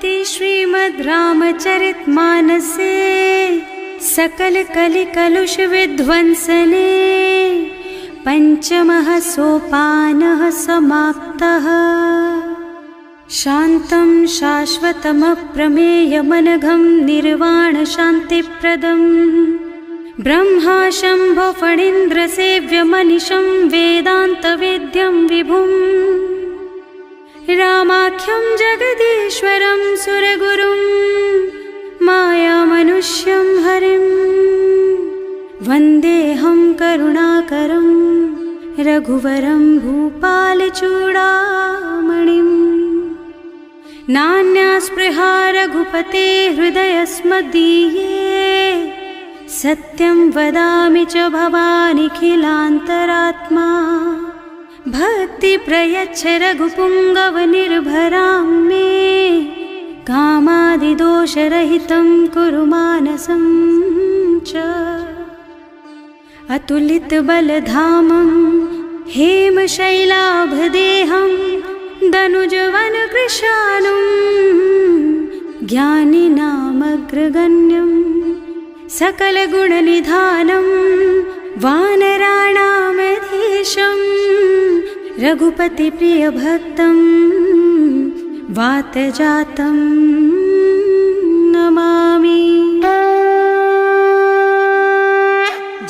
इति श्रीमद् रामचरितमानसे सकल कलि कलुष विध्वंसने पंचमः सोपानः समाप्तः। शान्तं शाश्वतमप्रमेयमनघं निर्वाण शान्तिप्रदं ब्रह्मा शम्भो फणीन्द्रसेव्यमनिशं वेदान्तवेद्यं विभुम् रामाख्यं जगदीश्वरं सुरगुरुं मायामनुष्यं हरिं वन्देऽहं करुणाकरं रघुवरं भूपालचूडामणिम्। नान्यास्पृहा रघुपते हृदयस्मदीये सत्यं वदामि च भवानिखिलान्तरात्मा। भक्ति प्रयच्छ रघुपुङ्गवनिर्भरां मे कामादिदोषरहितं कुरु मानसं च। अतुलितबलधामं हेमशैलाभदेहं दनुजवनकृशानुं ज्ञानिनामग्रगण्यं सकलगुणनिधानं वानराणामधीशं रघुपतिप्रियभक्तं वातजातं नमामि।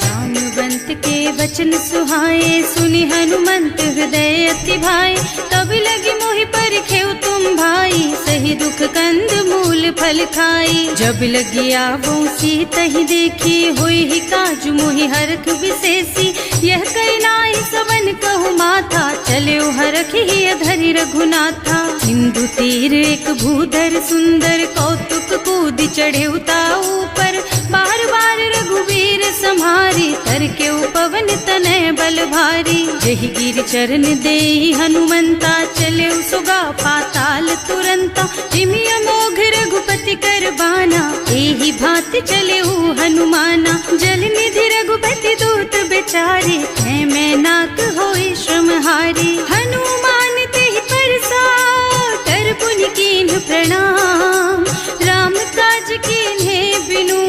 जानुवंत के वचन सुहाए सुनि हनुमंत हृदय अति भाई। तब लगी मोहि परखेउ तुम भाई सही दुख कंद मूल फल खाई। जब लगी आवो सीतहि देखी होई ही काजु मोहि हरख विशेषी। यह कई नाई सबन कहु माथा चले हरखि धरि रघुनाथा। सिंधु तीर एक भूधर सुंदर कौतुक कूद चढ़े ताऊ पर। बार बार रघुवीर सम्हारी तर के पवन तनय बल भारी। जहि गिर चरण देहि हनुमंता चले सुगा पाताल तुरंता। जिमि अमोघ रघुपति कर बाना एहि भांति चले हनुमाना। जल निधि रघुपति दूत बेचारे है मैं नाक होई श्रमहारी। हनुमान तेहि परसा कर पुनि कीन्ह प्रणाम। राम काज कीन्हे बिनु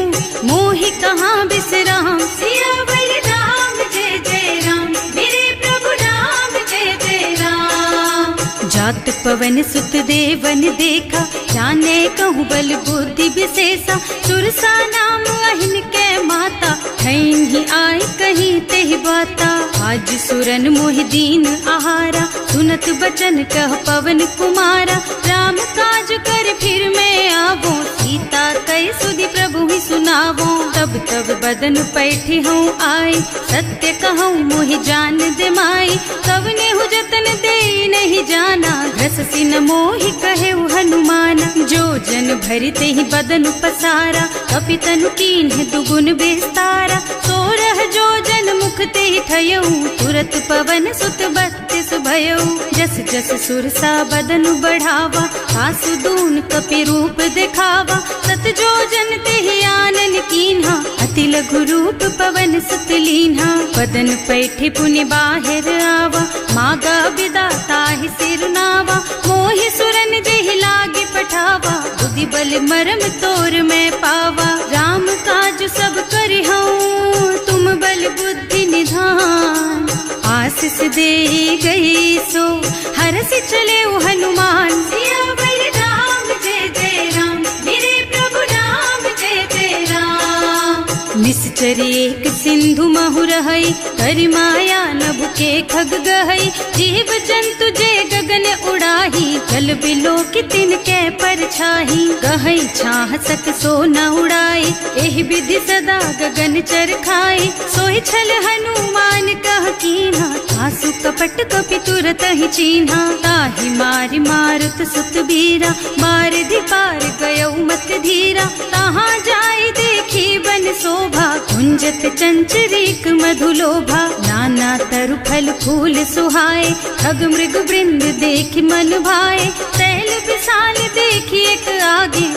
मोहि कहाँ बिसराम। सियावर राम जय जय राम मेरे प्रभु राम जय जय राम। जात पवन सुत देवन देखा जाने कहूँ बल बुद्धि विशेषा। सुरसा नाम अहिन के माता ठैन ही आई कहीं तेहि बाता। आज सुरन मोहि दीन आहारा सुनत बचन कह पवन कुमारा। राम काज कर फिर मैं आवो सीता कई सुधि प्रभु ही सुनावो। तब तब बदन पैठी हूँ आई सत्य कहूँ मोहि जान दे माई। कवने हु जतन दे नहीं जाना घस सिन मोहि कहे हनुमाना। जो जन भरते ही बदन पसारा कपितनु कीन्ह दुगुन बेस्तारा। सोरह जो जन मुख ते ठयऊ तुरत पवन सुत बत्तिस भयऊ। जस जस सुरसा बदन बढ़ावा आसु दून कपि रूप दिखावा। सत जो जन ते आनन कीन्हा अति लघु रूप पवन सुत लीन्हा। बदन पैठे पुनि बाहिर आवा मागा बिदा ताहि सिरनावा। मोहि सुरन जेहि लागे पठावा बुद्धि बल मरम तोर मैं पावा। राम काज सब करिहऊँ तुम बल बुद्धि निधान। आशीष दे गई सो हरसि चले हनुमान। सियावर राम जय जय राम मेरे प्रभु राम जय जय राम। निश्चर एक सिंधु महु रहई करि माया नभ के खग गहई। जीव जंतु जे गगन उड़ाही जल बिलो की तिनके परछाही। गहई छाह सक सो न उड़ाई एहि विधि सदा गगन चर खाई। सोई छल हनुमान कह कीन्हा आसु कपट कपि तुरत ही चीन्हा। ताहि मारि मारुत सुत बीरा मार पार गयऊ मत धीरा। तहाँ जाय देखी बन शोभा कुंजत चंचरीक मधुलोभा। नाना तरु फल फूल सुहाए खग मृग वृंद देख मन भाए। तैल विशाल देखी एक आगे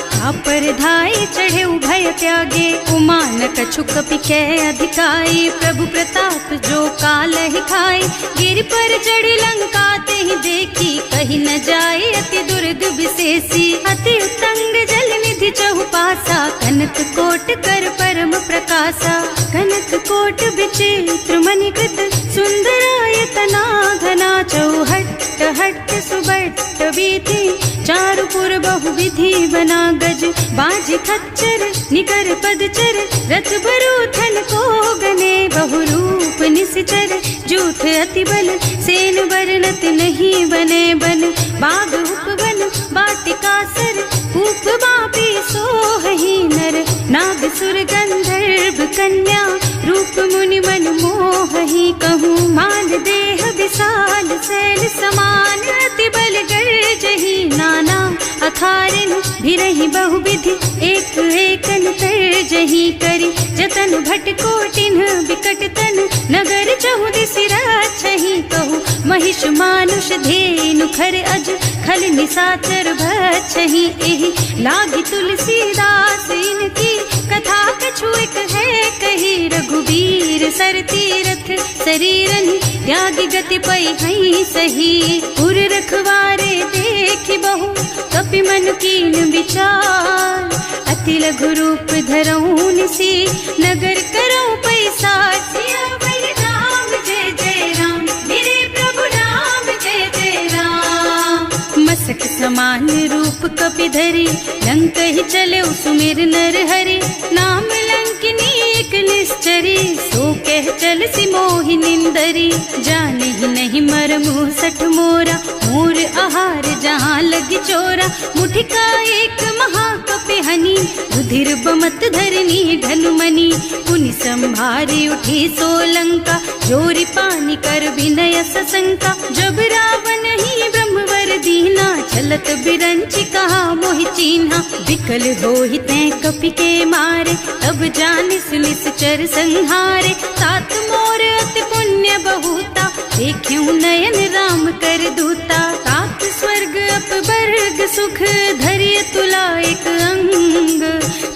पर धाई चढ़े भय त्यागे। उमान कछु कपि कै अधिकाई प्रभु प्रताप जो काल ही खाई। गिर पर चढ़ी लंका ते ही देखी कही कही न जाए अति दुर्ग विशेषी। अति उत्तंग जल निधि चहुपासा, कनक कोट कर परम प्रकाशा। कनक कोट विचित्र मणिकृत, सुंदरायतना घना। चौहट्ट हट्ट सुबट्ट वीथि, चारुपुर बहुविधि बना। गज बाज खच्चर निकर पदचर, रथ बरूथन को गने। बहुरूप निश्चर जूथ अति बल, सेन वर्णत नहीं बने। बन बाग उपवन बाटिकासर, कूप बापी सोहहि नर। नाग सुर गंधर्व कन्या, रूप मुनि मन मोहहि। कहूँ मान देह विशाल शैल समान, अति बल गर्जहि नाना। अखारिन भिरहि बहुविधि, एक एकन तर्जहि करि। जतन भट कोटिन विकट तन, नगर चहुदिसि राछहि। कहूँ महिष मानुष धेनु खर अज, खल निशाचर भक्षहि। एहि लागी तुलसीदास इनकी, कथा कछु एक है कही। रघुवीर सर तीरथ शरीरनि, त्यागी गति पै हई सही। पुर रखवारे देखि बहु, कपि मन कीन विचार। अति लघु रूप धरऊँ निसी, नगर करऊँ पैसार। सियावर राम जय जय राम, मेरे प्रभु राम जय जय राम। मसक समान रूप कपि धरि, लंक ही चले सुमिर नर हरि। नाम लंकिनी एक निश्चरी, सो कह चल सी मोहि निंदरी। जाने ही नहीं मरमु सठ मोरा, मोर आहार जहाँ लगी चोरा। मुठिका एक महाकपि हनी, रुधिर बमत धरनी ढलुमनी। पुनि संभारी उठी सोलंका, जोरी पानी कर विनय सशंका। जब रावण ही ब्रह्मवर दीना, चलत बिरंची कहा मोहि चीन्हा। विकल होहि तै कपि के मारे, तब जानिस निश्चर संहारे। तात मोर अति पुण्य बहुता, देख्यूं नयन राम कर दूता। तात स्वर्ग अपवर्ग सुख, धरिय तुला एक अंग।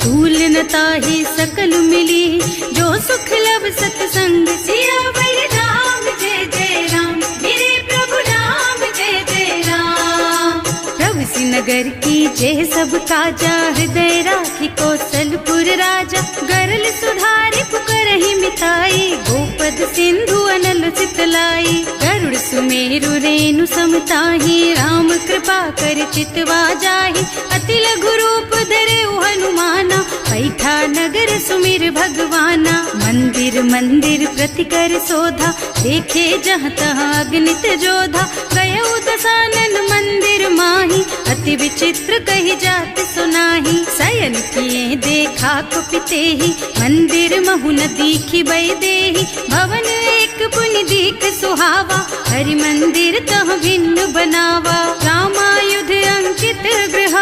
तूल न ताहि सकल मिली, जो सुख लब सतसंग। सियावर राम जय जय राम, मेरे प्रभु राम जय जय राम। प्रभु नगर की जय सब काजा, हृदय राखी कौशलपुर राजा। गरल सुधारी पुकारहि मिताई, गोपद सिंधु अनल चितलाई। गरुड़ सुमेरु रेणु समताहि, राम कृपा कर चितवा जाहि। अति लघु रूप धरे हनुमाना, पैठा नगर सुमिर भगवाना। मंदिर मंदिर प्रति कर शोधा, देखे जहाँ तहाँ अगणित जोधा। गयो दशानन मंदिर माही, अति विचित्र कही जात सुनाही। शयन किए देखा कुपितेहि, मंदिर महु न दीखि बैदेहि। भवन एक पुनि दीख सुहावा, हरि मंदिर तह भिन्न बनावा। रामायुध अंकित गृह,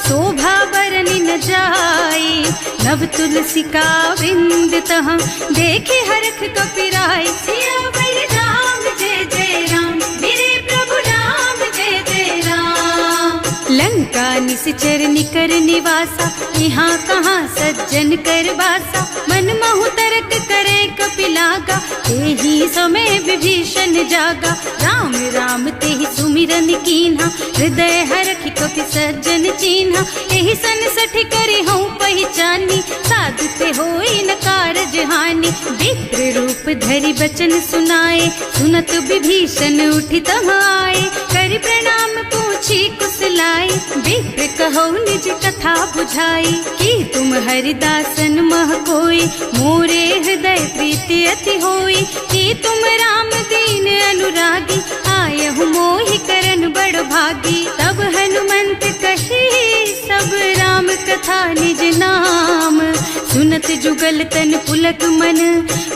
शोभा बरनि न जाई। नव तुलसी का वृंद तह, देखे हरख कपिराई। सियावर राम जय जय राम, मेरे प्रभु राम जय जय राम। लंका निश्चर निकर निवासा, यहाँ कहाँ सज्जन कर बासा। मन महु तरक करे कपिलागा, तेहि समय विभीषण जागा। राम राम तेहि सुमिरन कीन्हा, हृदय हरखि कपि सज्जन चीन्हा। एहि सन सठि करि हूँ पहचानी, साधु ते होई न कारज हानि। विप्र रूप धरि बचन सुनाए, सुनत विभीषण उठि तह आए। करि प्रणाम पूछी कुशलाई, विप्र कहो निज कथा बुझाई। कि तुम हरिदासन मह कोई, मोरे हृदय प्रीति अति होई। कि तुम राम दीन अनुरागी, आयहु मोहि करन बड़ भागी। तब हनुमंत कही सब राम कथा निज नाम। सुनत जुगल तन पुलक मन,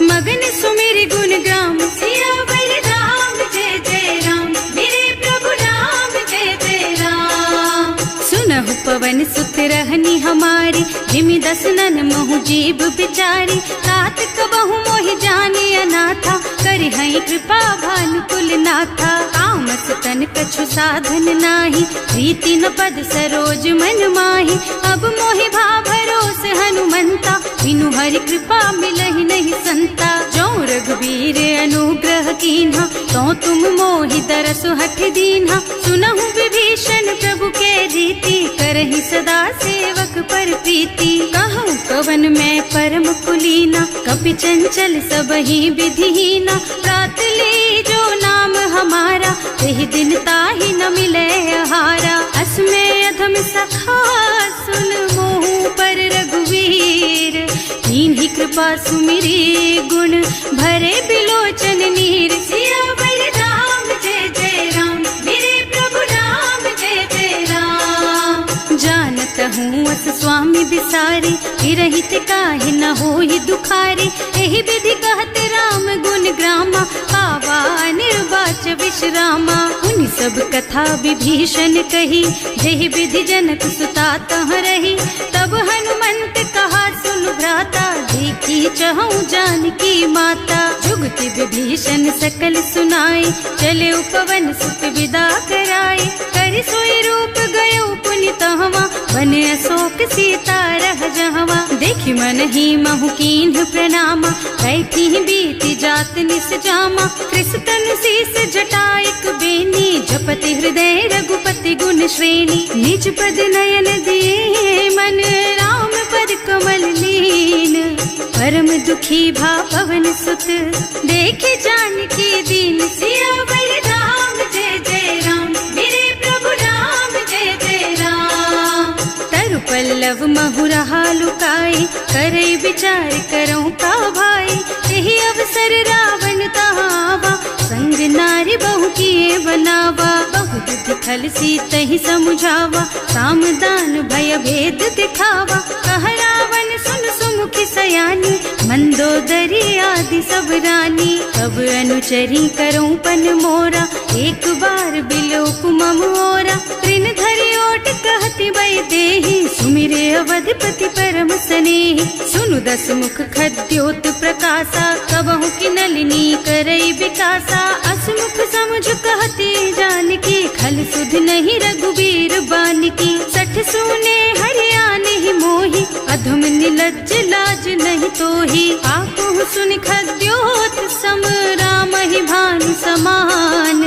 मगन सुमिर गुण ग्राम। सियावर राम जय जय राम, मेरे प्रभु राम जय जय राम। सुनहु पवन सुत रहनी हमारी, जिमि दसनन महु जीव बिचारी। तात कबहु मोहि जानि अनाथा, करिहै कृपा भानुकुल नाथा। तामस तन कछु साधन नाही, प्रीति न पद सरोज मन माही। अब मोहि भा भरोस हनुमंता, बिनु हरि कृपा मिलहि नहीं संता। जो रघुबीर अनुग्रह कीन्हा, तो तुम मोहि तरसु हठ दीन्हा। सुनहु विभीषण प्रभु के रीति, करहि सदा सेवक पर प्रीति। कहूँ कवन मैं परम कुलीना, कपि चंचल सबहि विधिहीना। प्रात ले जो नाम हमारा, तेहि दिन ताहि न मिले आहारा। अस में अधम सखा सुन मोहु पर रघुवीर, कीन्ही कृपा सुमिरी गुण भरे बिलोचन नीर। सियावर राम जय जय राम, मेरे प्रभु राम जय जय राम। जानत हूँ अस स्वामी बिसारी, विरहित काहे न होहि दुखारी। एहि विधि कहत राम गुण ग्रामा, पावा निर्वाच विश्रामा। उन सब कथा विभीषण कही, जेहि विधि जनक सुता तह रही। तब हनुमंत कहा सुन भ्राता, देखी चहु जानकी माता। जुगति विभीषण सकल सुनाई, चले उपवन सुत विदा कराई। करि सोई रूप गयो पुनि तहवा, बने अशोक सीता रह जहवा। देखि मन ही महु कीन्ह प्रणामा, बैठी बीती जात निस जामा। कृष तनु शीस जटाइक बेनी, जपति हृदय रघुपति गुण श्रेणी। निज पद नयन दिए मन, राम पद कमल लीन। परम दुखी भा पवन सुत, देखे जानकी दीन। सियावर राम जय जय राम, मेरे प्रभु राम जय जय राम। तरु पल्लव महुरहा लुकाई, करई विचार करऊं का भाई। यही अवसर रावण तहावा, संग नारी बहु किए बनावा। बहुत दिखल सीतहि समुझावा, सामदान भय भेद दिखावा। कह रावण सुन सुमुखी सयानी, मंदोदरी आदि सब रानी। तब अनुचरी करऊं पन मोरा, एक बार बिलोक मम ओरा। तृण धरि ओट कहति बई देहि, सुमिरे अवधपति परम स्नेहि। सुनु दस मुख खद्योत प्रकाशा, कबहु की नलिनी करई विकासा। असमुख समझ कहती जानकी, खल सुध नहीं रघुबीर बानकी। सठ सूने हरियाण ही मोहि, अधम निलज्ज लाज नहीं तोहि। आपहु सुनि खद्योत सम, राम ही भानु समान।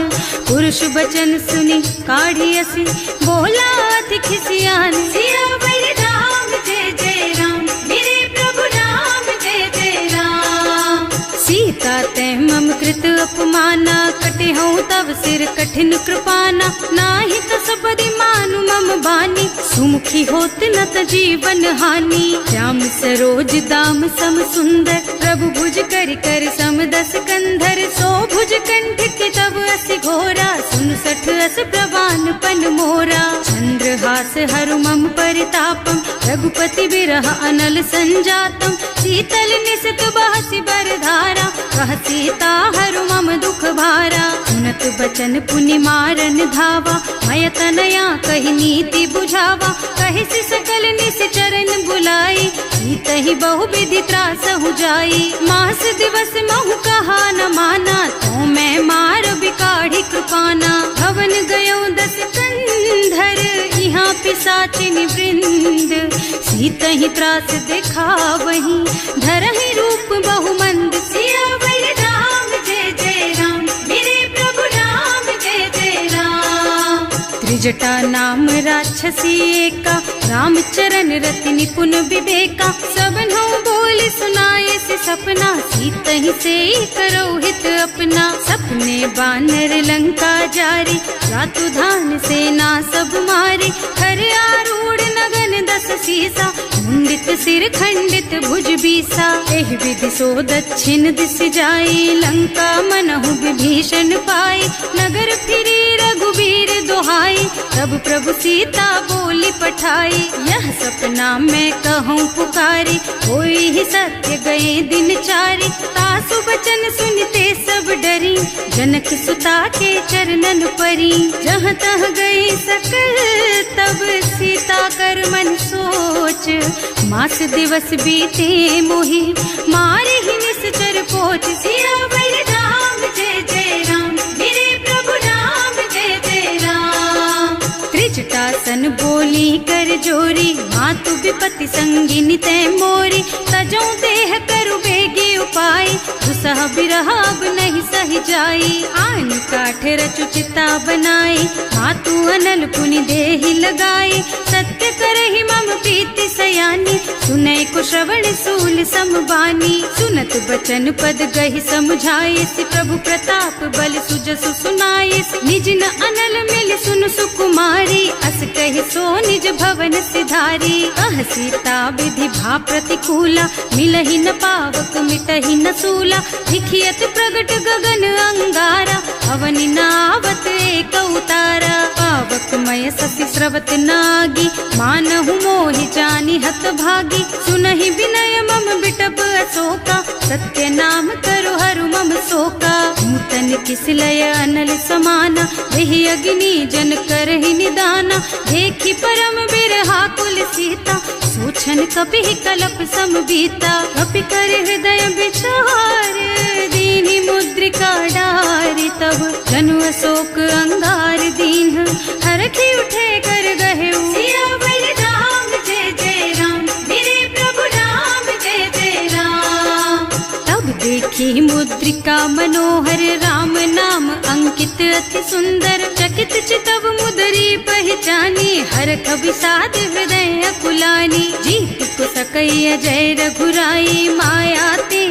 पुरुष बचन सुनि काढ़ी असी, बोला अति खिसियान। सियावर राम जय जय राम, मेरे प्रभु राम जय जय राम। सीता ते मम कृत अपमाना, कटे हूँ तब सिर कठिन कृपाना। नाही तो सबरि मानु मम बानी, सुमुखी होत न त जीवन हानि। श्याम सरोज दाम सम सुंदर, प्रभु भुज कर कर सम दस कंधर। सो भुज कंठ के तब अस घोरा, सुन सठ अस प्रवान पन मोरा। चंद्रहास हरु मम परितापम, रघुपति बिरह अनल संजातम। शीतल निसित बहसि बरधारा, कह सीता हरु मम दुख भारा। सुनत बचन पुनि मारन धावा, मय तनया कहि नीति बुझावा। कहि सि सकल निस चरण बुलाई, सीतहि बहु विधि त्रासहु जाई। मास दिवस महु कहा न माना, तो मैं मार बिकाढ़ी कृपाना। भवन गयो दस कंधर, यहाँ पिशाचिनि वृंद। सीतहि त्रास दिखावहि, धरहि रूप बहु मंद। सियावर राम जय जय राम, मेरे प्रभु राम जय जय राम। त्रिजटा नाम राक्षसी एका, राम चरण रति निपुण विवेका। सबन्हु बोल सुनाए से सपना, सीतहि से करो हित अपना। सपने बानर लंका जारी, रातु धान सेना सब मारी। खर आरूढ़ नगन दस सीसा, मुंडित सिर खंडित भुज बीसा। एहि विधि सो दक्षिण दिस जाई, लंका मनहु विभीषण पाई। नगर फिरी रघुबीर दोहाई, तब प्रभु सीता बोली पठाई। यह सपना मैं कहूँ पुकारी, होई ही सत्य गए दिन चारी। तासु बचन सुनते सब डरी, जनक सुता के चरणन परी। जहाँ तह गई सकल तब सीता कर मन सोच। मास दिवस बीते मोहि, मारे ही निश्चर पोच। सियावर राम जय जय राम, मेरे प्रभु राम सीतासन बोली कर जोरी, मातु विपत्ति संगिनी तै मोरी। तजौ देह करु बेगी उपाय, दुसह बिरह अब नहीं सही जाई। आन काठ रचु चिता बनाई, मातु अनल पुनि देहि लगाई। सत्य करहि मम प्रीति सयानी, सुनै को श्रवण सूल समबानी। सुनत बचन पद गहि समझाइस, प्रभु प्रताप बल सुजसु सुनाइस। निज न अनल मिल सुन सुकुमारी, अस कहि सो निज भवन सिधारी। कह सीता विधि भा प्रतिकूला, मिलहि न पावक मिटहि न सूला। दिखियत प्रगट गगन अंगारा, अवनि नावत एक उतारा। पावक मय ससि स्रवत नागी, मानहु मोहि जानि हत भागी। सुनहि विनय मम बिटप अशोका, सत्य नाम करु हरु मम शोका। नूतन किसलय अनल समाना, देहि अग्नि जन करहि निदाना। देखि परम बिरहा कुल सीता, सोचन कपि कलप सम बीता। कपि कर हृदय विचार, दीनि मुद्रिका डारि। तब जनु अशोक अंगार दीन, हरखि उठे कर गहेउ। सियावर राम जय जय राम, मेरे प्रभु राम जय जय राम। तब देखी मुद्रिका मनोहर, राम नाम अंकित अति सुंदर। चकित चितव मुदरी पहचानी, हरख विषाद हृदय अकुलानी। जीत को सकई अजय रघुराई, माया ते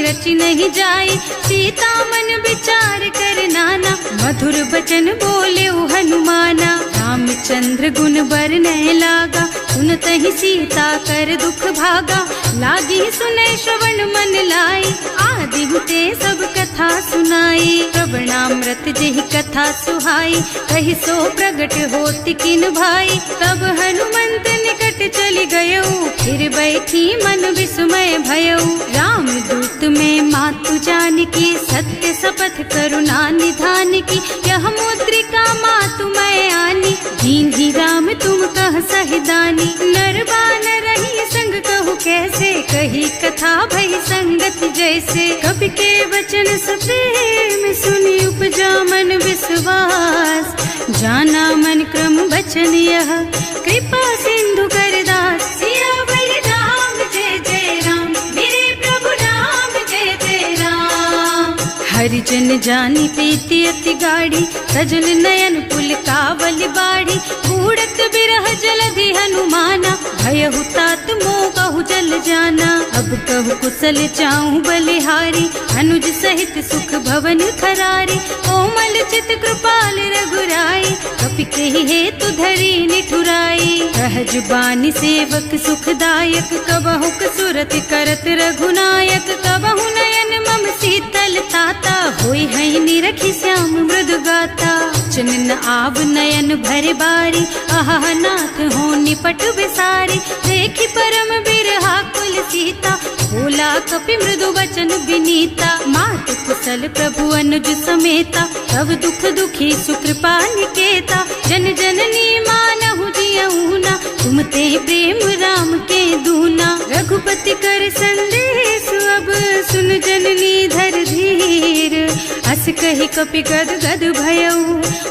रचि नहीं जाई। सीता मन विचार कर नाना, मधुर बचन बोले हनुमाना। रामचंद्र गुण बरनय लागा, सुनतहि सीता कर दुख भागा। लागी सुनै श्रवण मन लाई, आदि हुते सब कथा सुनाई। प्रवणामृत जेहि कथा सुहाई, कहि सो प्रगट होति किन भाई। तब हनुमंत निकट चली गयऊ, फिर बैठी मन विस्मय भयऊ। राम दूत में मातु जानकी, सत्य शपथ करुणा निधान की। यह मुद्रिका मातु मैं आनी, दीन्हि राम तुम कह सहिदानी। नर बानर रही संग कहु कैसे, कही कथा भई संगति जैसे। कवि के वचन सप्रेम सुनि उपजा मन विश्वास। जाना मन क्रम वचन यह, कृपा सिंधु कर दास। सियावर राम जय जय राम, मेरे प्रभु राम जय जय राम। हरिजन जानी प्रीति अति गाढ़ी, सजल नयन पुल कावल बाढ़ी। बूढ़त बिरह जलधि हनुमाना, भयहु तात मोह कहु जल जाना। अब कहु कुशल चाहु बलिहारी, अनुज सहित सुख भवन खरारी। कोमल चित कृपाल रघुराई, कपि कहि हेतु धरी निठुराई। कह जुबानी सेवक सुखदायक, कबहु सुरति करत रघुनायक। कबहु नयन मम शीतल ताता, होई है निरखि श्याम मृदु गाता। चनन आव नयन भर बारी, आहा नाथ हो निपट विसारी। देखि परम बिरहा कुल सीता, बोला कपि मृदु वचन विनीता। मात कुशल प्रभु अनुज समेता, तब दुख दुखी सुकृपा निकेता। जन जननी मानहु जियऊना, तुम ते प्रेम राम के दूना। रघुपति कर संदेश अब सुन जननी धर धीर। अस कहि कपि गद गद भयऊ,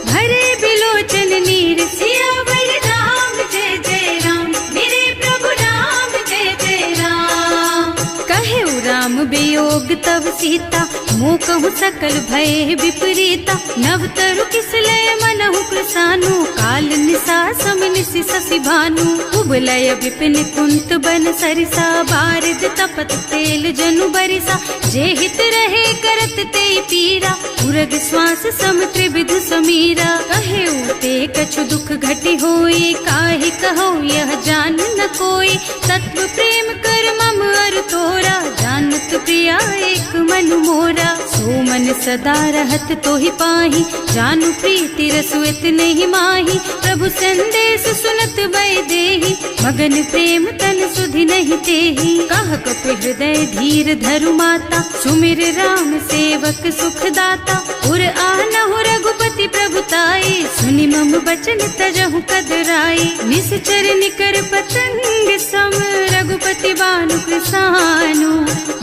भरे बिलोचन नीर। सियावर राम जय जय राम, मेरे प्रभु राम जय जय राम। कहेउ राम वियोग तब सीता, मोह कहु सकल भय विपरीता। नव तरु किसलय मनहु कृसानु, काल निशा सम निशि शशि भानु। उबलय विपिन कुंत बन सरिसा, बारिद तपत तेल जनु बरिसा। जे हित रहे करत ते पीरा, उरग श्वास सम त्रिविध समीरा। कहेउ ते कछु दुख घटी होई, काहे कहो यह जान न कोई। तत्व प्रेम कर मम अर तोरा, जानत प्रिया एक मन मोरा। सो मन सदा रहत तोहि पाही, जानु प्रीति रसु इतने माही। प्रभु संदेश सुनत वै देहि, मगन प्रेम तन सुधि नहीं तेहि। कह कपि हृदय धीर धरु माता, सुमिर राम सेवक सुखदाता। उर आनहु रघुपति प्रभुताई, सुनि मम बचन तजहु कदराई। निश्चर निकर पतंग सम, रघुपति बानु कृसानु।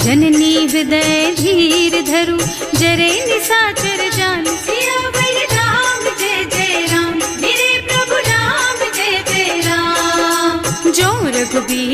जननी हृदय धीर धरु, जरे निशाचर जानु। सियावर राम जय जय राम, मेरे प्रभु राम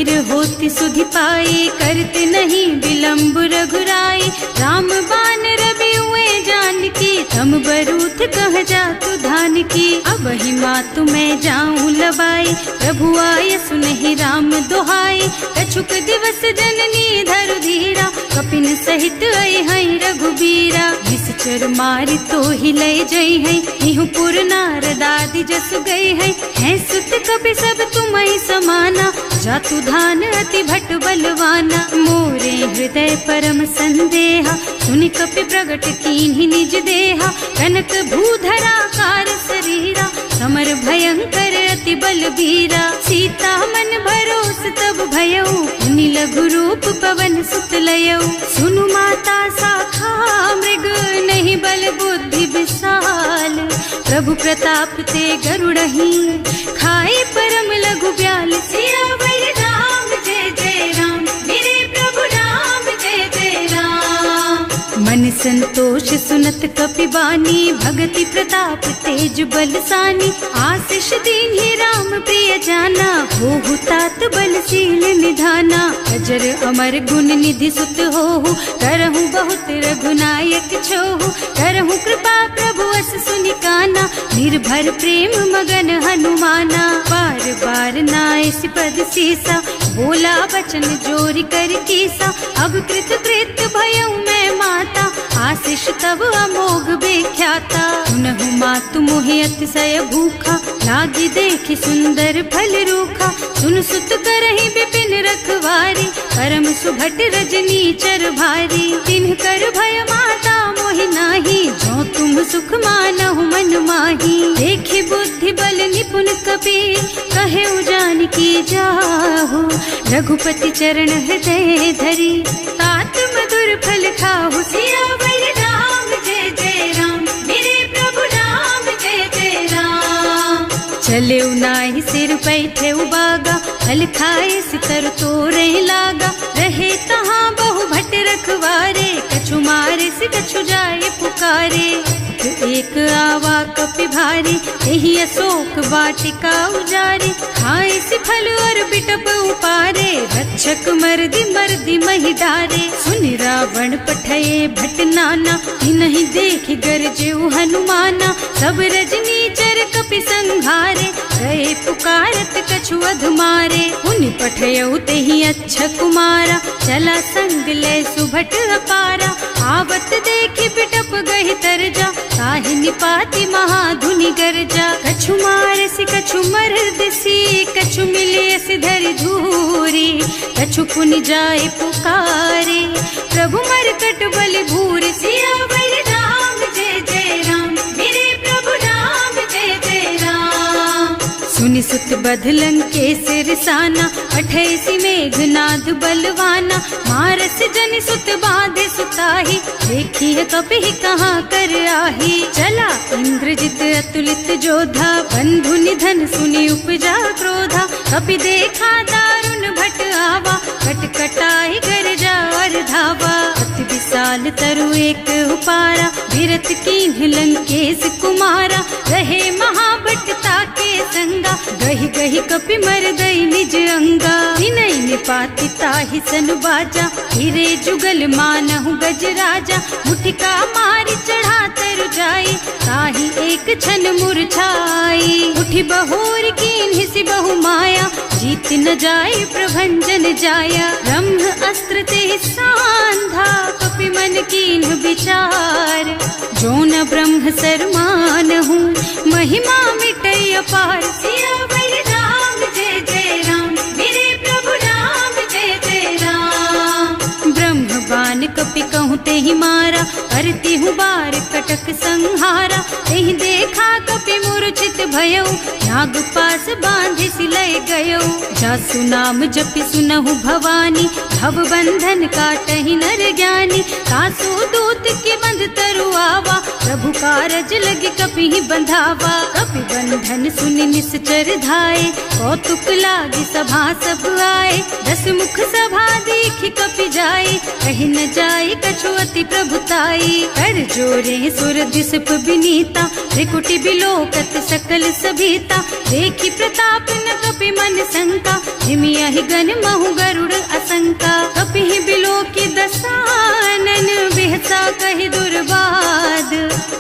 फिर होती सुधि पाए, करते नहीं विलम्ब रघुराई। राम बान रवि हुए जानकी, तम बरूथ कह जा तू धान की। अब ही मातु मैं जाऊं लबाई, प्रभु आय सुनहि राम दोहाई। कछुक दिवस जननी धरु धीरा, कपिन सहित आई हई रघुबीरा। निश्चर मारी तो ही लय जई है, इहु पुर नारदादि जस गई है सुत कपि सब तुम्हि समाना। जातु धान अति भट बलवाना, मोरे हृदय परम संदेहा। सुनि कपि प्रगट कीन्हि निज देहा, कनक भूधरा कार शरीरा। समर भयंकर अति बलबीरा, सीता मन भरोस तब भयउ। मुनि लघु रूप पवन सुत लयउ, सुनु माता साखा मृग। नहीं बल बुद्धि विशाल, प्रभु प्रताप ते गरुड़हि। खाए परम लघु ब्याल, सियावर राम जय जय राम। मेरे प्रभु राम जय जय राम। मन संतोष सुनत कपि बानी, भगति प्रताप तेज बलसानी। आशीष दीन्हि राम प्रिय जाना, होहु तात बलशील निधाना। अजर अमर गुण निधि सुत होहु, करहु बहुत रघुनायक छोहु। करहु कृपा प्रभु अस सुनि काना, निर्भर प्रेम मगन हनुमाना। बार बार नाइस पद सीसा, बोला वचन जोरि कर कीसा। अब कृत कृत भयउ मैं माता, आशीष तब अमोघ बेख्याता। सुनहु मातु मोहि अतिशय भूखा, लागी देखि सुंदर फल रूखा। सुन सुत करहि विपिन रखवारी, परम सुभट रजनी चर भारी। तिन्ह कर भय माता मोहि नाही, जो तुम सुख मानहु मन माही। देखि बुद्धि बल निपुण कपि, कहे जानकी जाहु। रघुपति चरण हृदय धरी, तात मधुर फल खाहु। सियावर राम जय जय राम, मेरे प्रभु राम जय जय राम। चले नाहि सिर बैठे उबागा, फल खाए सितर तोरे लागा। रहे तहाँ बहु भट रखवारे, कछु मारे से कछु जाए पुकारे। एक आवा कपि भारी, यही अशोक वाटिका उजारी। खाए से फल और बिटप उपारे, रक्षक मर्दि मर्दि महि डारे। सुनि रावण पठये भट नाना, नहीं देखि गरजेउ हनुमाना। सब रजनी चर कपि संघारे, गए पुकारत कछु अधमारे। उनि पठयउ तेहि अच्छा कुमारा, चला संग ले सुभट अपारा। आवत देखि बिटप गहि तरजा, ताहि निपाति महाधुनि गरजा। कछु मारसि कछु मरदसी, कछु मिलियसि धरि धूरी। कछु पुनि जाए पुकारे, प्रभु मरकट बलि भूरि। सियावर राम जय जय राम, मेरे प्रभु राम जय जय राम। सुनि सुत बधलन के सिरसाना, अठैसी मेघनाद बलवाना। मारस जनि सुत बांधे सुताही, देखी है कपि कहाँ कर आही। चला इंद्रजित अतुलित जोधा, बंधु निधन सुनि उपजा क्रोधा। कपि देखा दारुण भट आवा, कटकटाई गरजा और धावा। अति विशाल तरु एक उपारा, विरत कीन्ह लंकेश कुमारा। रहे महाभट ताके संगा, गहि गहि कपि मर गई निज अंगा। विनय निपाति ताहि सन बाजा, हिरे जुगल मानहु गज राजा। मुठिका मारि चढ़ा तरु जाई, ताहि एक छन मुरझाई। उठि बहोर कीन्हि सि बहु माया, जीत न जाए प्रभंजन जाया। ब्रह्म अस्त्र ते सांधा, कपि मन कीन्ह विचार। जो न ब्रह्म सरमानहु, महिमा मिटै अपार। सियावर राम जय जय राम, मेरे प्रभु राम जय जय राम। ब्रह्म बान कपि कहूँ तेहि मारा, करती हूँ बार कटक संहारा। तेहि देखा कपि मूर्छित भयउ, नाग पास बांधे सिलय गयउ। जासु नाम जपि सुनहु भवानी, भव बंधन काटहि नर ज्ञानी। सासु दूत के बंध तरु आवा, प्रभु कारज लगे कपि बंधावा। कपि बंधन कथन सुनि निश्चर धाये, कौतुक लागी सभा सब आए। 10 मुख सभा देखि कपि जाए, कहि न जाए कछु अति प्रभुताई। कर जोरे सुर दिसप विनीता, त्रिकुटी बिलोकत सकल सभीता। देखि प्रताप न कपि मन शंका, हिमिया ही गन महु गरुड़ असंका। कपि ही बिलोकी दसानन, बेहसा कहि दुर्बाद।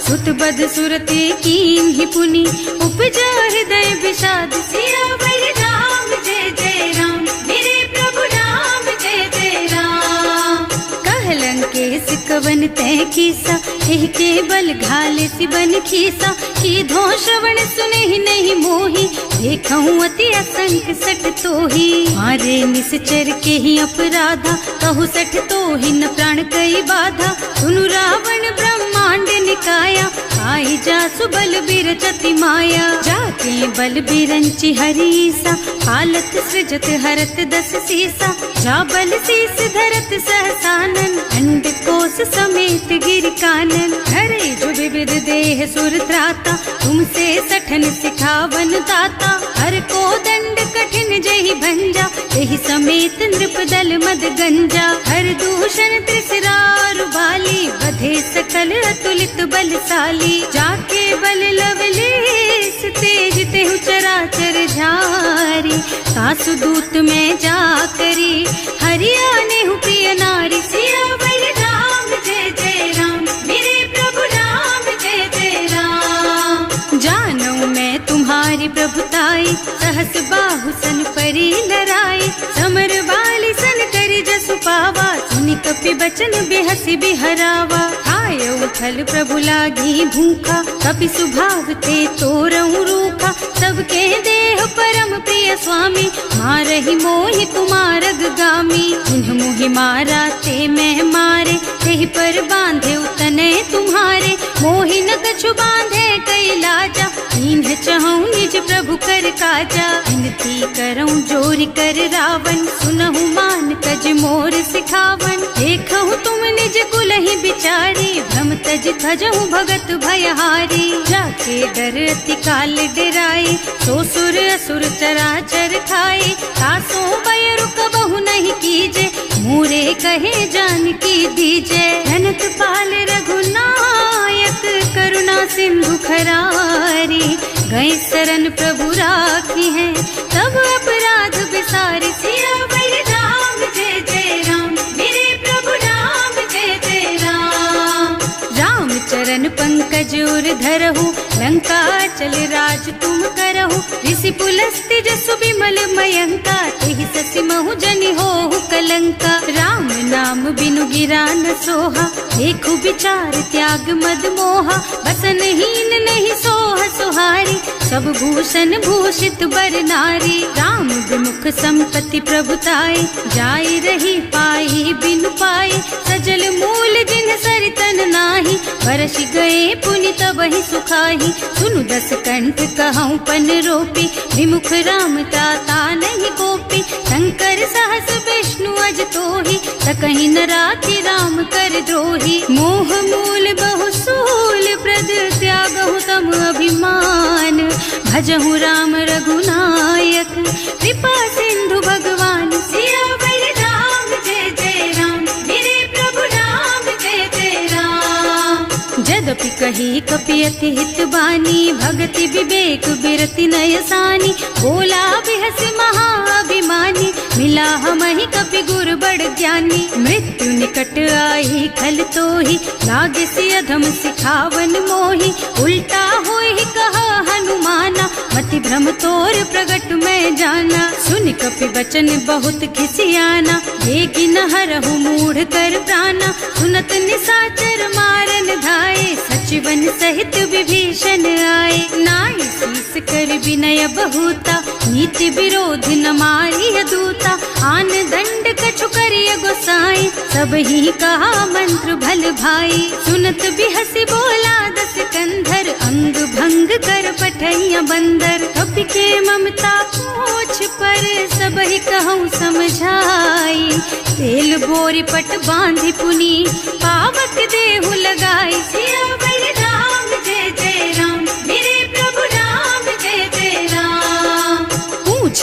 सुत बद सुरते कीन ही पुनि, उपजा हृदय विषाद। सियावर राम जय जय राम, मेरे प्रभु राम जय जय राम। कहलन के सिकवन तय कीसा, एह के बल घाले सिबन खीसा। की धो श्रवण सुने ही नहीं मोही, देखूं अति असंख सठ तोही। मारे निश्चर के ही अपराधा, कहु सठ तोही न प्राण कई बाधा। सुनु रावण ब्रह्मांड निकाया, आई जासु बल बिरचति माया। जाके बल बिरंचि हरीसा, हालत सृजत हरत 10 सीसा। जा बल शीस धरत सहसानन, अंड कोस समेत गिर कानन। हरे जो विविध देह सुर त्राता, तुमसे सठन सिखावन दाता। हर को दंड कठिन जहि भंजा, यही समेत नृप दल मद गंजा। हर दूषण त्रिसरारु बाली, बधे सकल अतुलित बलशाली। जाके बल लवलेस तेज तेहु चराचर झारी। सासु दूत में जा करी, हरियाणे हूँ प्रिय नारी। सियावर राम जय जय राम, मेरे प्रभु राम जय जय राम। जानू मैं तुम्हारी प्रभुताई, सहस बाहु सन परी लराई। समर वाली सन करी जसु पावा, सुनि कपि बचन बेहसी बिहरावा। आयऊ फल प्रभु लागी भूखा, कपि स्वभाव ते तोरऊ रूखा। सबके देह परम प्रिय स्वामी, मारहि मोहि कुमारग गामी। जिन्ह मोहि मारा ते मैं मारे, तेहि पर बांधे उतने तुम्हारे। मोहि न कछु बांधे कई लाजा, इन्ह चहूँ निज प्रभु कर काजा। विनती करऊँ जोरि कर रावण, सुनहु मान तज मोर सिखावन। देखहु तुम निज कुलहि बिचारी, भ्रम तज थजहु भगत भयहारी। जाके डर अति काल डराई, सो सुर असुर चराचर खाए। तासो भय रुक बहु नहीं कीजे, मोरे कहे जानकी दीजे। धनत पाल रघुनायक, करुणा सिंधु खरारी। गए शरण प्रभु राखी है, तब अपराध बिसारी। सियावर राम जय जय राम, मेरे प्रभु राम जय जय राम। राम चरण पंकज उर धरहु, लंका चल राज तुम करहु। ऋषि पुलस्त्य जसु विमल मयंका, तेहि ससि महु जनि होहु कलंका। राम नाम बिनु गिरा न सोहा, देखु विचार त्याग मद मोहा। बसन हीन नहीं सोह सुहारी, सब भूषण भूषित बर नारी। राम विमुख संपत्ति प्रभुताई, जाई रही पाई बिनु पाई। सजल मूल जिन सरितन नाही, बरस गए पुनि तबहि सुखाही। सुनु 10 कंठ कहूँ पन रोपी, विमुख राम ताता नहीं गोपी। शंकर सहस विष्णु अज तोही, सकहि न राखी राम कर द्रोही। मोह मूल बहु सूल प्रद, त्यागहु तम अभिमान। भजहु राम रघुनायक, कृपा सिंधु भगवान। सियावर राम जय जय राम, मेरे प्रभु राम जय जय राम। जदपि कही कपि अति हित बानी, भगति विवेक बिरति नयसानी। बोला बिहस महाअभिमानी, मिला हमहि कपि गुर बड़ ज्ञानी। मृत्यु निकट आई खल तोही, लागे सि अधम सिखावन मोही। उल्टा होई कहा हनुमाना, मति भ्रम तोर प्रगट में जाना। सुन कपि बचन बहुत खिसियाना, देगी न हरहु मूढ़ कर प्राणा। सुनत निशाचर मारन धाये, सचिवन सहित विभीषण आए। नाई शीस कर विनय बहुता, नीति विरोध न मारिय दूता। आन दंड कछु करिय गोसाई, सब ही कहा मंत्र भल भाई। सुनत बिहसी बोला 10 कंधर, अंग भंग कर पठैया बंदर। कपि के ममता पूछ पर, सब ही कहूँ समझाई। तेल बोरी पट बांधि पुनी, पावक देहु लगाई। सियावर राम जय जय राम, मेरे प्रभु राम जय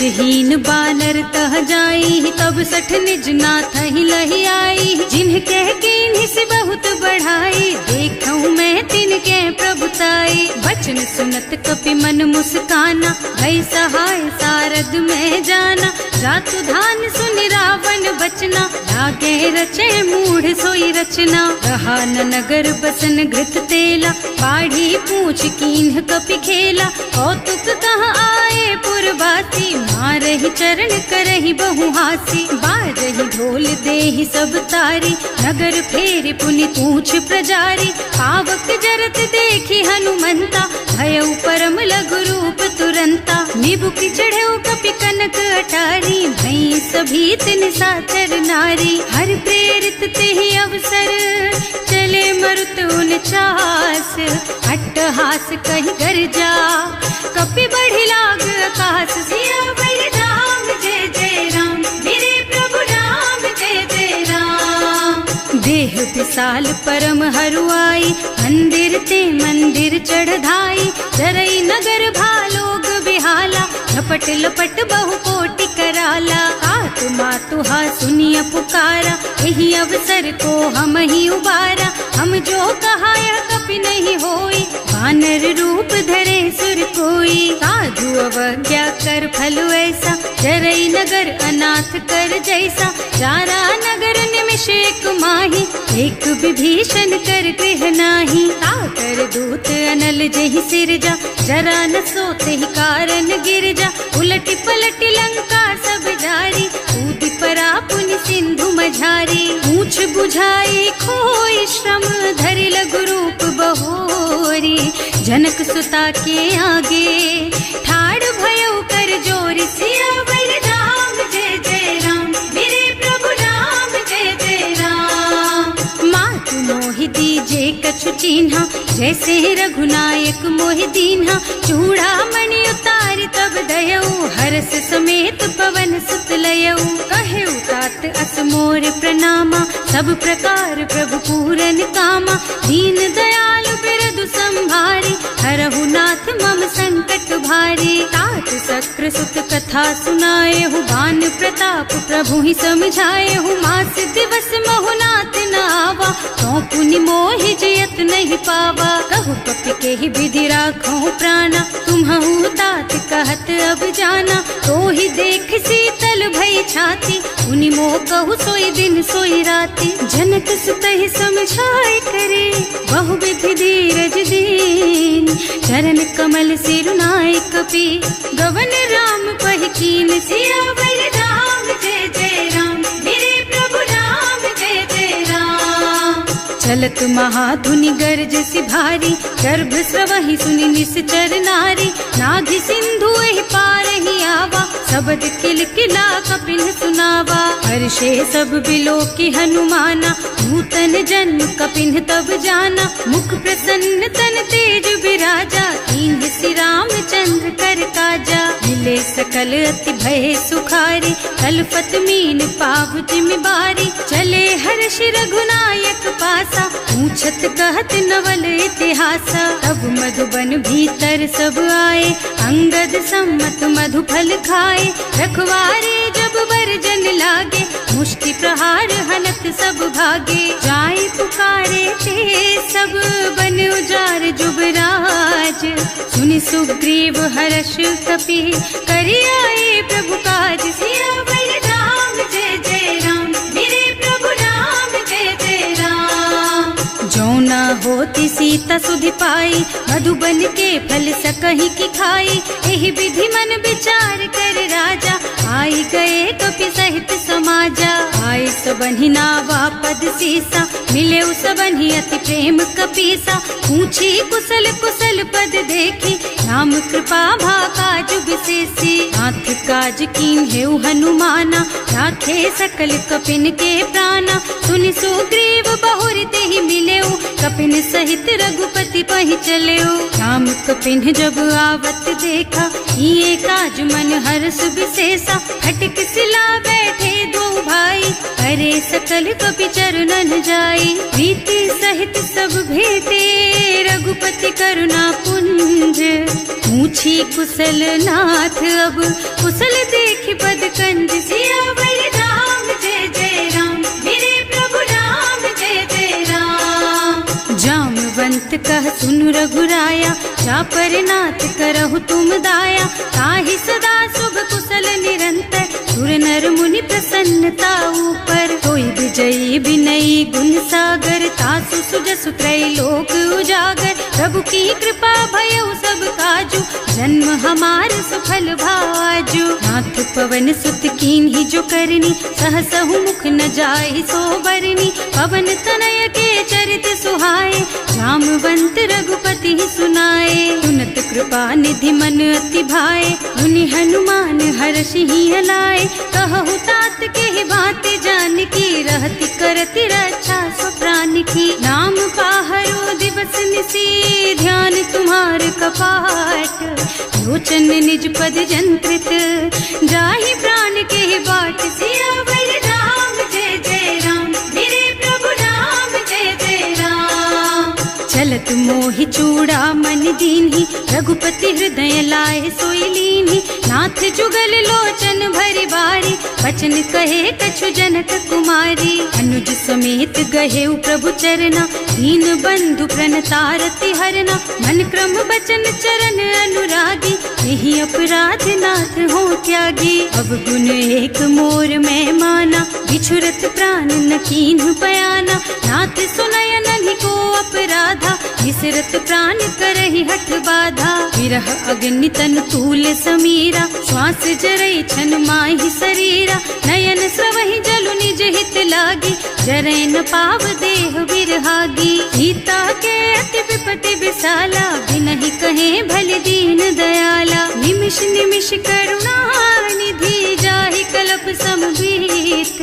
कुछहीन बानर तह जाई, तब सठ निज नाथ ही लही आई। जिन्ह कह के इन्हीं से बहुत बढ़ाई, देखूं मैं तिनके प्रभुताई। वचन सुनत कपि मन मुस्काना, भई सहाय सारद में जाना। जातु धान सुन रावण बचना, लागे रचे मूढ़ सोई रचना। रहा न नगर बसन घृत तेला, बाढ़ी पूछ कीन्ह कपि खेला। कौतुक कहाँ आए पुरवासी, मारहि चरण करहि बहु हासी। बाजहि ढोल देहि सब तारी, नगर फेरि पुनि पूछ प्रजारी। पावक जरत देखि हनुमंता, भयउ परम लघु रूप तुरंता। निबुकि चढ़ऊ कपि कनक अटारी, भई सभीत निशाचर नारी। हर प्रेरित तेहि अवसर, चले मरुत 49। अट्टहास कहि गर्जा, कपि बढ़ि लाग आकाश। सियावर राम जय जय राम, मेरे प्रभु राम जय जय राम। देह विशाल परम हरुआई, मंदिर ते मंदिर चढ़ धाई। जरई नगर भालोग बिहाला, लपट लपट बहु कोटि कराला। आतु मातु हा सुनिया पुकारा, यही अवसर को हम ही उबारा। हम जो कहा यह कपि नहीं होई, वानर रूप धरे सुर कोई। साधु अवज्ञा कर फल ऐसा, जरई नगर अनाथ कर जैसा। चारा नगर निमिष एक माही, एक विभीषण कर गृह नाही। ताकर दूत अनल जहि सिरजा, जरा न सोते ही कारण गिर जा। उलटी पलटी लंका सब जारी, कूदि परा पुनि सिंधु मझारी। पूछ बुझाई खोई श्रम, धरि लघु रूप बहोरी। जनक सुता के आगे, ठाड़ भयउ कर जोरी। सियावर राम जय जय राम, मेरे प्रभु राम जय जय राम। मातु मोहि दीजे कछु चिन्हा, जैसे रघुनायक मोहि दीन्हा। चूड़ा मणि उतारि तब दयऊ, हरस समेत पवन सुत लयऊ। कहेउ तात अस मोर प्रणामा, सब प्रकार प्रभु पूरन कामा। दीन दयालु बिरदु संभारी, हरहु नाथ मम संकट भारी। तात सक्र सुत कथा सुनाएहु, बान प्रताप प्रभु ही समझाएहु। मास दिवस महु नाथ न आवा, तो पुनि मोहि जयत नहीं पावा। कहु कपि के ही विधि राखो प्राणा, तुम्हु तात कहत अब जाना। तो ही देख शीतल भई छाती, उनि मोह कहु सोई दिन सोई राती। जनक सुतहि समझाए करे, बहु विधि धीरज दीन। चरण कमल सिरुनाए कपि, गवन राम पहि कीन। सियावर राम जय जय राम, मेरे प्रभु राम जय जय राम। चलत महाधुनि गर्ज सि भारी, गर्भ स्रवहि सुनि निश्चर नारी। नाभि सिंधु एहि पारहि आवा, शबद किलकिला कपिन सुनावा। हर्षे सब बिलोकि हनुमाना, नूतन जन्म कपिन तब जाना। मुख प्रसन्न तन तेज विराजा, कीन्ह श्री रामचंद्र कर काजा। मिले सकल अति भय सुखारी, तलपत मीन पाव जिम्मेवारी। चले हर्ष रघुनायक पासा, पूछत कहत नवल इतिहासा। तब मधुबन भीतर सब आए, अंगद सम्मत मधु फल खाए। रखवारे जब बरजन लागे, मुष्टि प्रहार हनत सब भागे। जाय पुकारे ते सब, बन उजार जुबराज। सुनि सुग्रीव हर्ष कपि, करि आए प्रभु काज। सियावर राम जय जय राम, मेरे प्रभु राम जय जय राम। जो न होती सीता सुधि पाई, मधुबन के फल सकहि की खाई। एहि विधि मन विचार कर राजा, आई गए कपि सहित समाजा। आई सबन्हि नावा पद सीसा, मिले सबन्हि अति प्रेम कपीसा। पूछी कुशल कुशल पद देखी, राम कृपा भाकाजु विशेषी। नाथ काज कीन्हेउ हनुमाना, राखे सकल कपिन के प्राणा। सुनि सुग्रीव बहुर तेहि मिलेउ, कपिन सहित रघुपति पहि चल्यो। राम कपिन जब आवत देखा, ये काज मन हर्ष विशेषा। हटक सिला बैठे दो भाई, अरे सकल कपि चरणन जाई। प्रीति सहित सब भेटे, रघुपति करुणा पुंज। पूछी कुशल नाथ अब, कुशल देखि पद कंज। सियावर राम जय जय राम, मेरे प्रभु राम जय जय राम। जामवंत कह सुनु रघुराया, जा पर नाथ करहु तुम दाया। ताहि सदा शुभ कुशल निरंतर, सुर नर मुनि प्रसन्नता ऊपर। कोई विजयी विनयी गुण सागर, तासु सुजसु त्रैलोक उजागर। प्रभु की कृपा भयउ सब काजू, जन्म हमार सफल भाजू। नाथ पवन सुत कीन्ही जो करनी, सहसहु मुख न जाहि सो बरनी। पवन तनय के चरित सुहाए, जामवंत रघुपति सुनाए। सुनत कृपा निधि मन अति भाए, मुनि हनुमान हर्षि हलाए। कहु तात के बात जानकी, रहति करति रक्षा सो प्राण की। नाम पाहरो दिवस निसी, ध्यान तुम्हार कपाट। लोचन निज पद जंत्रित, जाहि प्राण के बाट। सियावर राम जय जय राम, मेरे प्रभु राम जय जय राम। चलत मोहि चूड़ा मन दीन्ही, रघुपति हृदय लाए सोई लीन्ही। नाथ जुगल लोचन भरि बारी, बचन कहे कछु जनक कुमारी। अनुज समेत गहेउ प्रभु चरना, दीन बंधु प्रणतारति हरना। मन क्रम बचन चरण अनुरागी, यही अपराध नाथ हो त्यागी। अब गुण एक मोर में माना, बिछुरत प्राण न कीन्हु बयाना। नाथ सुनय नन्हि को अपराधा, विसरत प्राण करहि हठ बाधा। विरह अग्नि तन तूल समीरा, श्वास जरई छन माहि शरीरा। नयन स्रवहि जलु निज हित लागी, जरै न पाव देह बिरहागी। सीता के अति विपति विशाला, बिनहि कहे भले दीन दयाला। निमिष निमिष करुणा निधि, जाहि कल्प समबीत।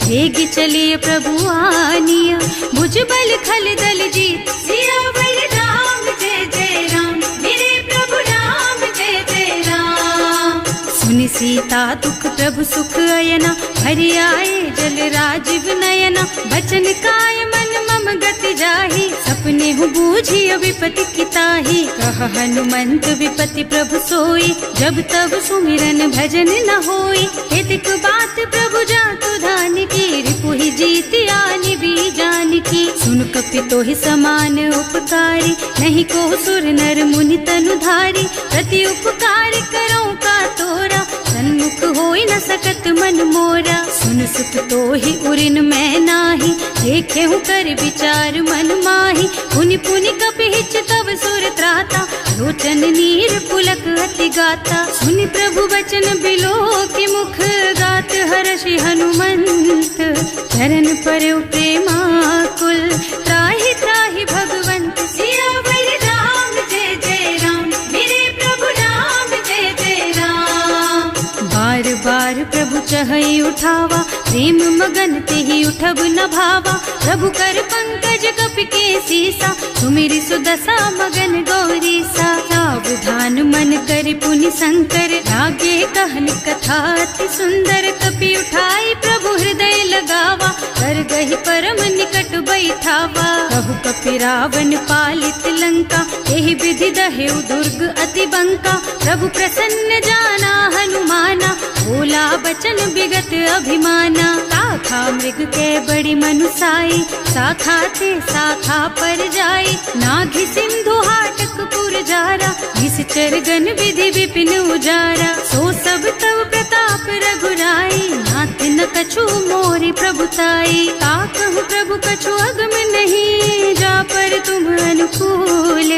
वेग चलिए प्रभु आनिया, भुज बल खल दल जीत। सियावर राम जय जय राम, मेरे प्रभु राम जय जय राम। सुनि सीता दुख प्रभु सुख अयना, हरि आए जल राजीव नयना। बचन काय मन मम गति जाहि, सपने हु बूझिय विपति किताहि। कह हनुमंत विपति प्रभु सोई, जब तब सुमिरन भजन न होई। हेतिक बात प्रभु जातु धान की, रिपुहि जीति आनि भी जान की। सुन कपि तोहि समान उपकारी, नहीं को सुर नर मुनि तनु धारी। प्रति उपकार करो का तोरा, सन्मुख होई न सकत मन मोरा। सुन सुत तोहि उरिन मैं नाही, देखे हूँ कर विचार मन माही। पुनि पुनि कपि हिच तब सुर त्राता, लोचन नीर पुलक अति गाता। सुनि प्रभु बचन बिलो की मुख, गात हर्षि हनुमंत। चरण परउ प्रेमाकुल, त्राहि त्राहि भगवंत। सियावर राम जय जय राम, मेरे प्रभु राम जय जय राम। बार बार प्रभु चहई उठावा, प्रेम मगन तेहि उठब न भावा। प्रभु कर पंकज कपि के सीसा, सुमिरि सुदशा मगन गौरीसा। सावधान मन कर पुनि शंकर, लागे कहन कथा अति सुंदर। कपि उठाई प्रभु हृदय लगावा, कर गहि परम निकट बैठावा। कहु कपि रावण पालित लंका, एहि विधि दहेउ दुर्ग अति बंका। प्रभु प्रसन्न जाना हनुमाना, बोला बचन विगत अभिमाना। शाखा मृग के बड़ी मनुसाई, शाखा ते शाखा पर जाई। नाघि सिंधु हाटक पुर जारा, निश्चर गण विधि विपिन उजारा। सो सब तव प्रताप रघुराई, नाथ न कछु मोरि प्रभुताई। ताकहु प्रभु कछु अगम नहीं, जा पर तुम अनुकूल।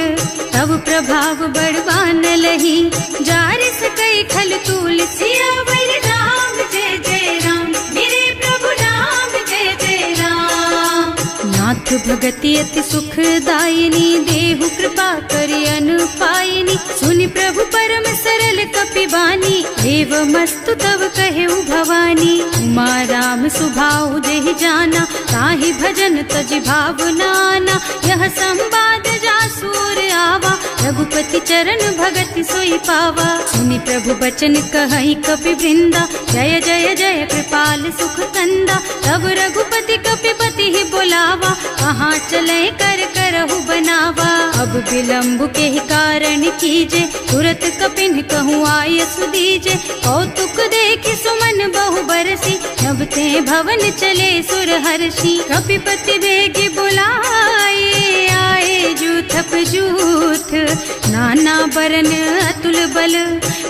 तब प्रभाव बड़बान लही, जार सकई खल तूल। सियावर राम जय जय राम, मेरे प्रभु राम जय जय राम। नाथ भगति अति सुखदायिनी, देहु कृपा करि अनुपायिनी। सुनि प्रभु परम सरल कपिबानी एव मस्तु तव कहु भवानी। उमा राम सुभाऊ देहि जाना ताहि भजन तज भावनाना। यह संवाद जासूर आवा रघुपति चरण भगति सोई पावा। सुनि प्रभु बचन कहई कपि वृंदा जय जय जय कृपाल सुख कंदा। तब रघुपति कपिपति ही बोलावा कहाँ चले कर करहु बनावा। अब विलम्ब के ही कारण कीजे तुरत कपिन कहूँ आय सुदीजे। कौतुक देखि सुमन बहु बरसी नभ ते भवन चले सुर हर्षि। कपिपति बेगी बुलाए आए जूथप जूथ नाना बरन अतुल बल।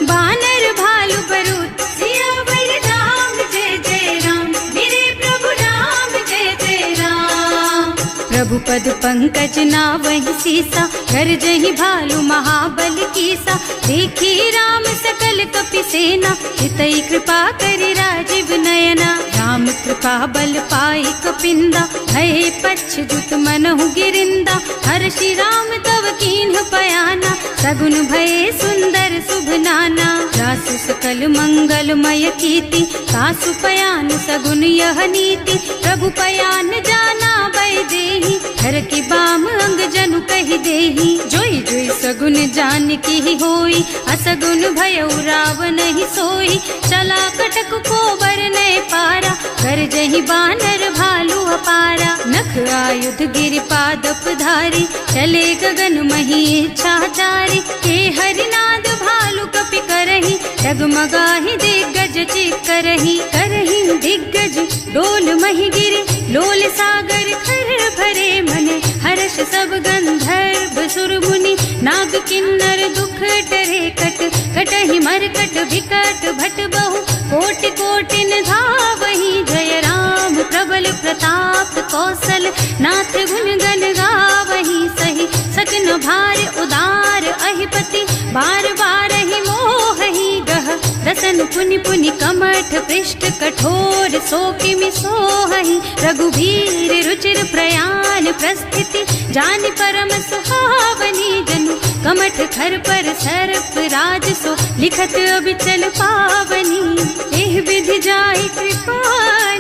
बानर भालु बरूद सियावर राम जय जय राम मेरे प्रभु राम जय जय राम। प्रभु पद पंकज नावहि सीसा कर जहि भालु महाबल कीसा। देखी राम सकल कपि सेना हितई कृपा करि राजीव नयना। राम कृपा बल पाई कपिंदा भय पच्छ जुत मनहु गिरिंदा। हर्षि राम तव कीन्ह पयाना सगुन भय सुंदर शुभ नाना। जासु सकल मंगलमय कीर्ति तासु पयान सगुन यह नीति। प्रभु पयान जाना बै देहि हर की बाम अंग जनु कहि देहि। जोई जोई सगुन जान की होई असगुन भय रावण ही सोई। चला कटक को बरने पारा कर जहि बानर भालु अपारा। नख आयुध गिरिपादप धारी चले गगन मही इच्छाचारी। के हरिनाद भालु कपि करही डगमगाहि दिग्गज चित करही। करही दिग्गज डोल मही गिरि लोल सागर खर भरे मन। हर्ष सब गंधर्व सुर मुनि नाग किन्नर दुख डरे कट। कटहि मरकट विकट भट बहु कोटि कोटि धावहि। जय राम प्रबल प्रताप कौशल नाथ गुण गण गावहि। सही सकन भार उदार अहिपति बार बार ही मोहि गह। रसन पुनि पुनि कमठ पृष्ठ कठोर सोकिमि सोहहि। रघुवीर रुचिर प्रयाण प्रस्थिति जानि परम सुहावनी। जनु कमठ खर पर सर्प राज सो लिखत अबिचल पावनी। एह विधि जाहि कृपा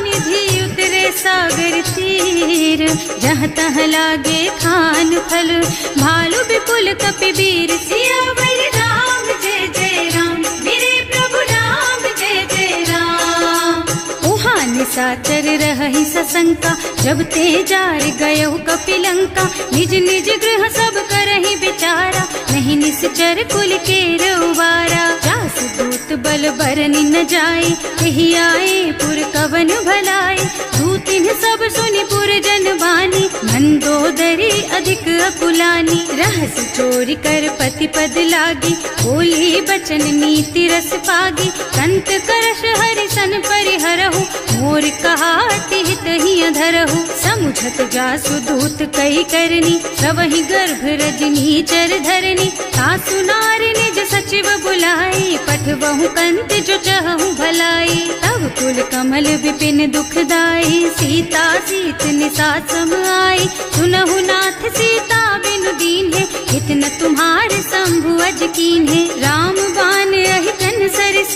निधि उतरे सागर तीर। जहाँ तहाँ लागे खान फल भालु विपुल कपिवीर। सियावर राम जय जय राम मेरे प्रभु राम जय जय राम। उहाँ निशाचर रहहि सशंका जब ते जार गयो कपिलंका। निज निज गृह सब करहि विचारा नहीं निश्चर कुल के रउबारा। जासु दूत बल बरनि न जाई एहि आए पुर कवन भलाई। दूतिन सब सुनि पुर जन बानी मंदोदरी अधिक अकुलानी। रहस चोरी कर पति पद लागी बोली बचन नीति रस पागी। कंत करश हरि सन परिहरहु मोर कहाति हित ही अधरहु। समुझत जासु दूत कई करनी सबहि गर्भ रजनी चर धरनी। सासु नारी निज सचिव बुलाई पठबहु कंत जो चहु भलाई। तब कुल कमल विपिन दुखदाई सीता सीत निसा सम आई। सुनहु नाथ सीता बिनु दीन है इतना तुम्हारे शंभु अज कीन है। राम बान अहितन सरिस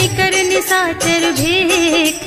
निकर निसाचर भेख।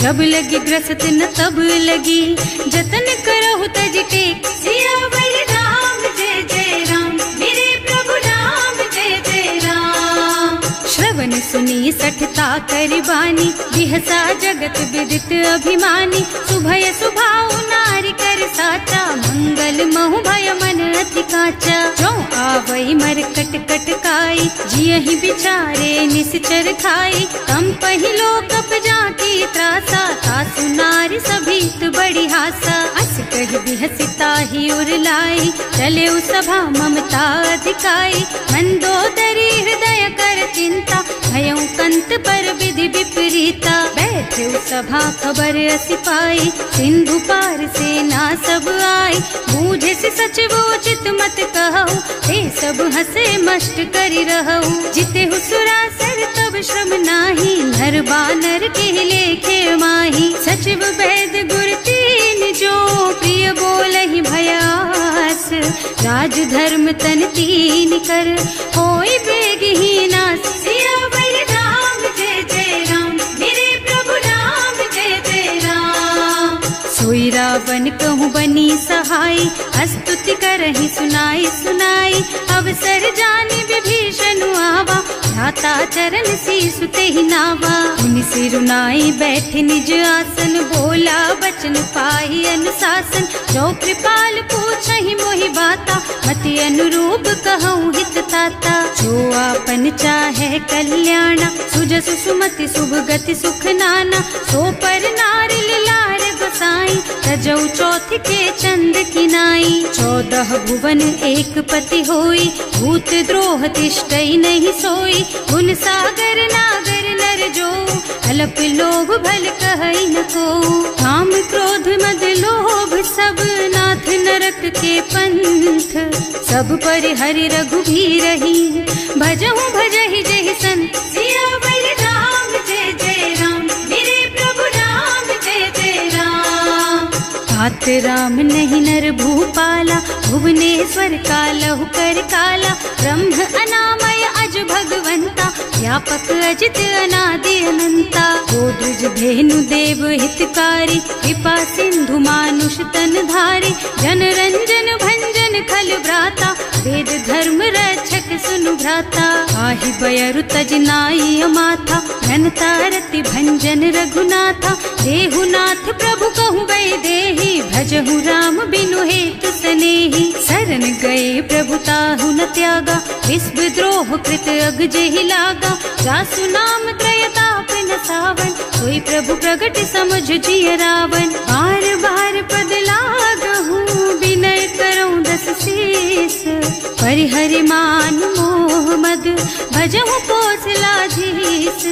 जब लगी ग्रसत न तब लगी जतन करहु तज टेक। सियावर राम जय जय राम मेरे प्रभु राम जय जय राम। श्रवण सुनी सठता करिबानी बिहसा जगत विदित अभिमानी। सुभय सुभाऊ नारी कर साचा मंगल महु भय मन अति काचा। जो आवई मरकट कटकाई जियहि विचारे निश्चर खाई। कम पहिलो कप जाकी त्रासा तासु नारी सभीत बड़ी हासा। अस कहि बिहसिता ही उरलाई चले सभा ममता अधिकाई। मंदोदरी हृदय कर चिंता भयउ कंत पर विधि विपरीता। बैठे सभा खबर असी पाई सिंधु पार सेना सब आई। बूझे से सचिवोचित मत कहु हे सब हसे मस्त करि रहु। जिते हुसुरासर तब श्रम नाही नर बानर के लेखे माही। सचिव वैद गुर तीन जो प्रिय बोलहि भयास। राज धर्म तन तीन कर होई बेगहीना। कहूँ बनी सहाय, स्तुति करहि सुनाई सुनाई। अवसर जानि विभीषण आवा, भ्राता चरण शीस तेहि नावा। मुनि सिरुनाई बैठे निज आसन, बोला बचन पाहि अनुशासन। जो कृपाल पूछहि मोहि बाता, मति अनुरूप कहूँ हित ताता। जो आपन चाहे कल्याणा, सुजस सुमति शुभ गति सुख नाना। सो पर नारिल लार गोसाई, तजौ चौथ के चंद किनाई। 14 भुवन एक पति होई, भूत द्रोह तिष्ठई नहीं सोई। गुण सागर नागर नर जो, अल्प लोभ भल कहई न को। काम क्रोध मद लोभ सब, नाथ नरक के पंथ। सब पर हरि रघुबीरहि, भजहु भजहि जहि संत। सियावर राम जय जय राम, मेरे प्रभु राम जय जय राम। तात राम नहीं नर भूपाला, भुवनेश्वर कालहु कर काला। ब्रह्म अनामय अज भगवंता, व्यापक अजित अनादि अनंता। गोदृज धेनु देव हितकारी, कृपा सिंधु मानुष तन धारी। जन रंजन भंजन खल भ्राता, वेद धर्म रक्षक सुनु भ्राता। आहि बयरु तज नाई अमाथा, घनता रति भंजन रघुनाथा। देहुनाथ प्रभु कहूँ वैदेही, भजहु राम बिनु हेतु सनेही। शरण गए प्रभु ताहु न त्यागा, विश्व द्रोह कृत अग जेहि लागा। जासु नाम त्रयताप न सावन, सोई प्रभु प्रगट समझ जिय रावण। बार बार पद लागहु, विनय करऊँ दस शीस। परिहरि मान मोह मद, भजहु कौशलाधीश।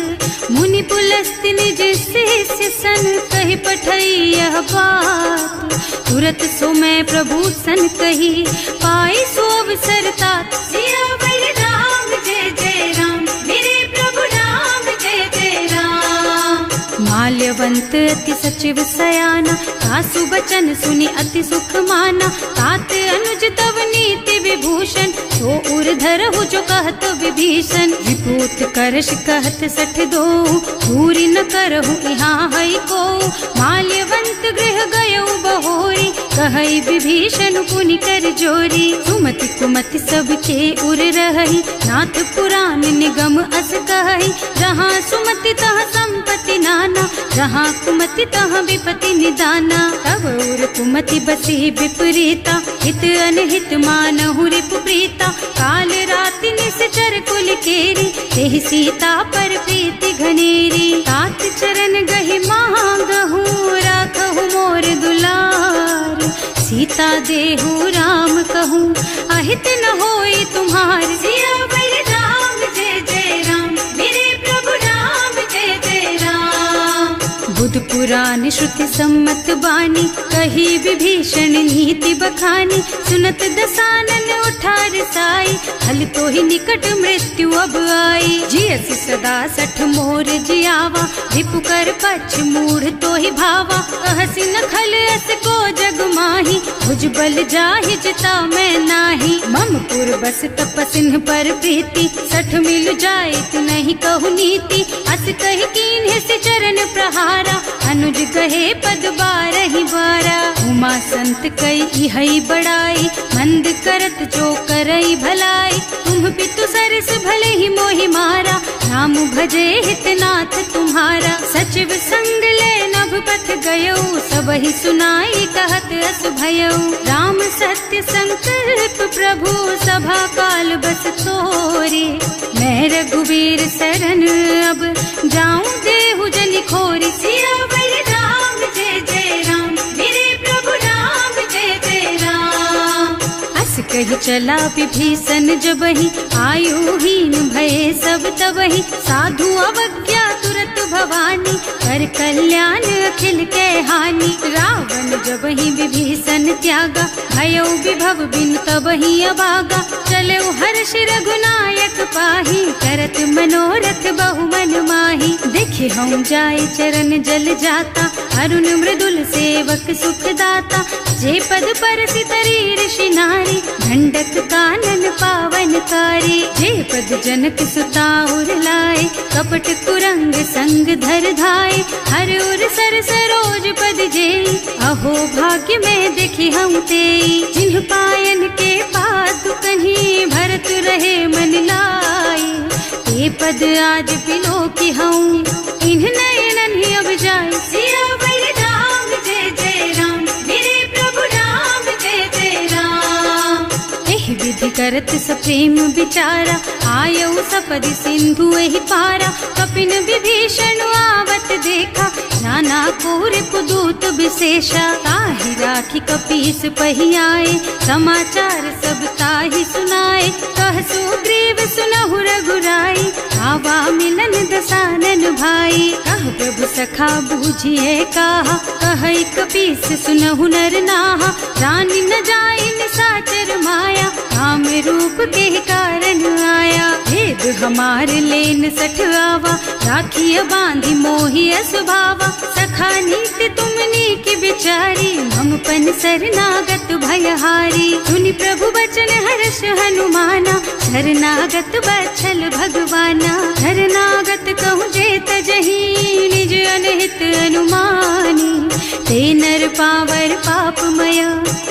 मुनि पुलस्त्य निज शिष्य सन, कहि पठई यह बात। तुरत सो मैं प्रभु सन कही, पाई सो अवसर तात। सियावर राम जय जय राम, मेरे प्रभु राम जय जय राम। माल्यवंत अति सचिव सयाना, सासु बचन सुनि अति सुख माना। तात अनुज तव नीति विभूषण, सो उर्धरहु जो कहत विभीषण। विभूत करश कहत 62, दूरी न करहु यहाँ हई को। माल्यवंत गृह गयौ बहोरी, कहई विभीषण पुनि कर जोरी। सुमति कुमति सबके उर रही, नाथ पुराण निगम अस कहई। जहाँ सुमति तहाँ संपत्ति नाना, जहाँ कुमति तहाँ विपत्ति निदाना। तब उर कुमति बसी विपरीता, हित अनहित मानहु रिपु प्रीता। काल राति निश्चर कुल केरी, तेहि सीता पर प्रीति घनेरी। तात चरण गहि मांगहु, राखहु मोर दुलार। सीता देहु राम कहूँ, अहित न होई तुम्हार। सियावर राम जय जय राम, मेरे प्रभु राम जय जय राम। बुध पुराण श्रुति सम्मत बानी, कही विभीषण नीति बखानी। सुनत दसानन उठार साई, हल तो ही निकट मृत्यु अब आई। जियसि सदा 60 मोर जियावा, रिपु कर पक्ष मूढ़ तो ही भावा। कहसि न खल अस को जग माही, भुज बल जाहि जिता मैं नाही। मम पुर बस तपसिन्ह पर प्रीति, 60 मिल जाए तु नहीं कहु नीति। अस कहि कीन्ह से चरण प्रहारा, अनुज कहे पद 12 बारा। उमा संत कई हई बड़ाई, मंद करत जो करई भलाई। तुम पितु सरस भले ही मोहि मारा, नाम भजे हितनाथ तुम्हारा। सचिव संग ले नभ पथ गयो, सबहि सुनाई कहत अस भयो। राम सत्य संकल्प प्रभु, सभा काल बस तोरे। मैं रघुबीर शरण अब, जाऊं देहु जनि खोरी। सियावर राम जय जय राम, मेरे प्रभु राम जय जय राम। अस कहि चला विभीषण जबहि, आयुहीन भये सब तबहि। साधु अवज्ञा तुरत भवानी, कर कल्याण अखिल के हानि। रावण जबहि विभीषण त्यागा, भयो विभव बिनु तबहि अभागा। चलो हर्ष रघुनायक पाहि, करत मनोरथ बहु मन माहि। देखे हम जाय चरण जल जाता, अरुण मृदुल सेवक सुख दाता। जे पद पर सितरी ऋषि नारी, ढंडक कानन पावन कारी। जे पद जनक सुता उर लाए, पाए, कपट कुरंग संग धर धाए, हर उर सर सरोज पद जेई, अहो भाग्य में देखी हम तेई। जिन्ह पायन के पादु कन्ही भरत रहे मन लाई, ये पद आज बिलो की हूँ इन्ह नयनन ही अब जाए। सियावर राम जय जय राम, मेरे प्रभु राम जय जय राम। एहि विधि करत सप्रेम विचारा, आयऊ सपदि सिंधु एहि पारा। कपिन विभीषण आवत देखा, नाना कोर कुदूत विशेषा। ताहि राखी कपीस पही आए, समाचार सब ताहि सुनाए। कह सुग्रीव सुनहु रघुराई, आवा मिलन दसानन भाई। कह प्रभु सखा बूझिए कहा, कहै कपीस सुनहु नर नाहा। रानी न जाय निशाचर माया, काम रूप के कारण आया। भेद हमार लेन सठ आवा, राखिय बांधी मोहि स्वभावा। सखा नीति तुमनी की बिचारी, मम पन शरणागत भयहारी। सुनि प्रभु बचन हर्ष हनुमाना, शरणागत बछल भगवाना। शरणागत कहूँ जे तजहि, निज अनहित अनुमानी। ते नर पावर पापमय,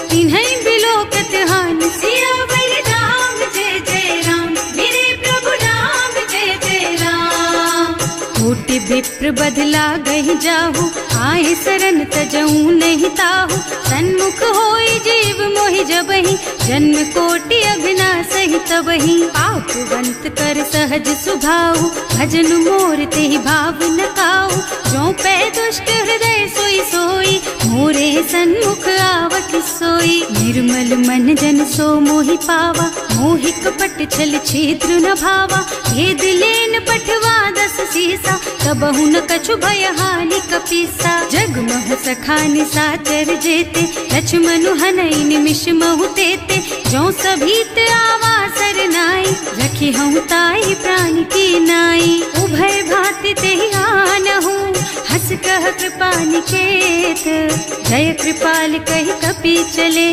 तिन्है बिलोकत हानि। सियावर राम जय जय राम, मेरे प्रभु राम जय जय राम। कोटि विप्र बदला गहि जाहु, आए शरण तजऊ नहीं ताहु। सन्मुख होई जीव मोहि जबहि, जन्म कोटि अभिनाशहि तबहि। पापवंत कर सहज सुभाऊ, भजन मोर तेहि भाव न काऊ। जो पै दुष्ट हृदय सोई सोई, मोरे सन्मुख आवत सोई। निर्मल मन जन सो मोहि पावा, मोहि कपट छल छिद्र न भावा। भेद लेन पठवा दस सीसा, तबहु न कछु भय हानि कपीसा। जगमोह सखा निशाचर जेते, लक्ष्मण हनई निमिष महु तेते। जो सभीत आवा सरनाई, रखी हूँ ताई प्राण की नाई। उभय भांति तेहि आनहु, हस कह कृपा निकेत। जय कृपाल कहि कपि चले,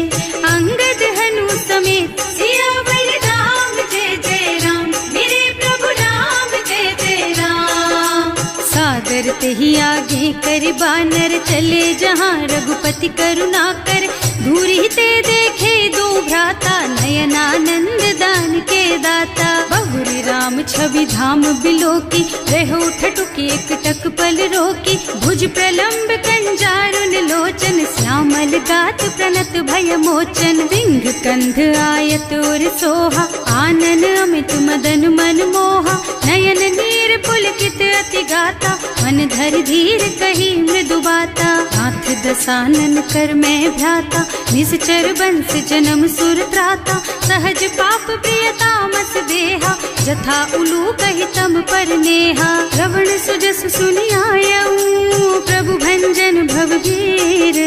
अंगद हनु समेत। सियावर राम जय जय राम, मेरे प्रभु राम जय जय राम। सादर तेहि आगे कर बानर, चले जहाँ रघुपति करुणा कर। दूरी ते देखे दो भ्राता, नयनानंद दान के दाता। बहुरी राम छवि धाम बिलोकी, रहो ठटुकी एक टक पल रोकी। भुज प्रलंब कंजारुन लोचन, श्यामल गात प्रणत भय मोचन। सिंह कंध आयत और सोहा, आनन अमित मदन मन मोहा। नयन नीर पुलकित अति गाता, मन धर धीर कही मृदु बाता। नाथ दसानन कर मैं भ्राता, निश्चर बंस जन्म सुर त्राता। सहज पाप प्रिय तामस देहा, जथा उलू कहि तम पर नेहा। श्रवण सुजस सुनि आयऊ, प्रभु भंजन भवभीर।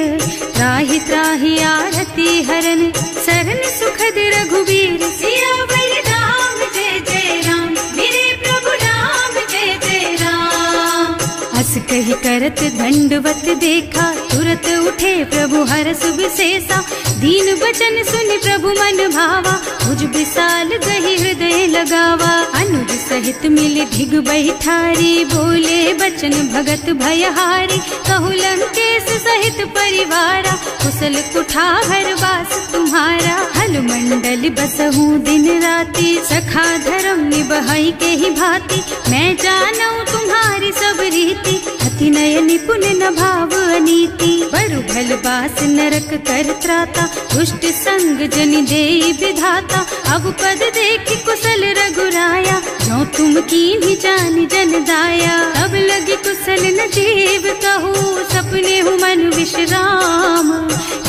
त्राहि त्राहि आरती हरन, सरन सुखद रघुबीर। सियावर राम जय जय राम, मेरे प्रभु राम जय जय राम। हस कहि करत दंडवत देखा, तुरत उठे प्रभु हरस विशेषा। दीन बचन सुनि प्रभु मन भावा, भुज विशाल गहि हृदय लगावा। अनुज सहित मिल धिग बैठारी, बोले बचन भगत भयहारी। कहु लंकेश सहित परिवारा, कुशल कुठार वास तुम्हारा। हल मंडल बसहु दिन राति, सखा धर्म निबहै के ही भांति। मैं जानऊ तुम्हारी सब रीति, अति नय निपुण न भाव अनीति। बरु भल बास नरक कर त्राता, दुष्ट संग जन देई विधाता। अब पद देखि कुशल रघुराया, जो तुम कीन्ही जानि जन दाया। अब लगी कुशल न जीव कहू, सपने हूँ मन विश्राम।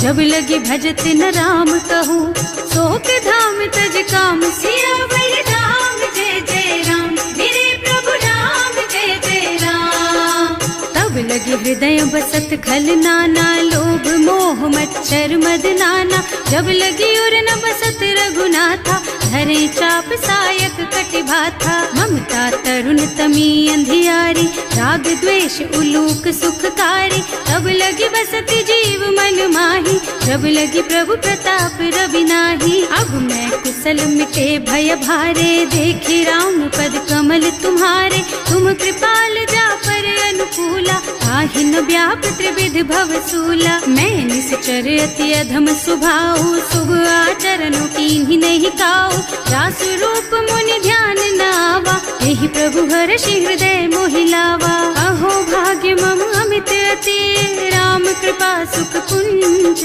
जब लगी भजत न राम कहू, शोक धाम तज काम। सियावर राम जय जय राम, मेरे प्रभु राम जय जय राम। तब लगी हृदय बसत खल नाना, लोभ मोह मच्छर मद नाना, जब लगी उर न बसत रघुनाथा, धरे चाप सायक कटिभा था। ममता तरुण तमी अंधियारी, राग द्वेष उलूक सुखकारी, तब लगी बसती जीव मन माही, जब लगी प्रभु प्रताप रवि नाही। अब मैं कुशल मिटे भय भारे, देखी राम पद कमल तुम्हारे, तुम कृपाल जा पर अनुकूला, आहि न व्याप त्रिविध भव सूला। मैं निश्चर अति अधम स्वभाव, शुभ आचरण कीन्ही नहीं काऊ, रास रूप मुनि ध्यान न आवा, यही प्रभु हर्षि हृदय मोहि लावा। अहो भाग्य मम अमित अति, राम कृपा सुख कुंज,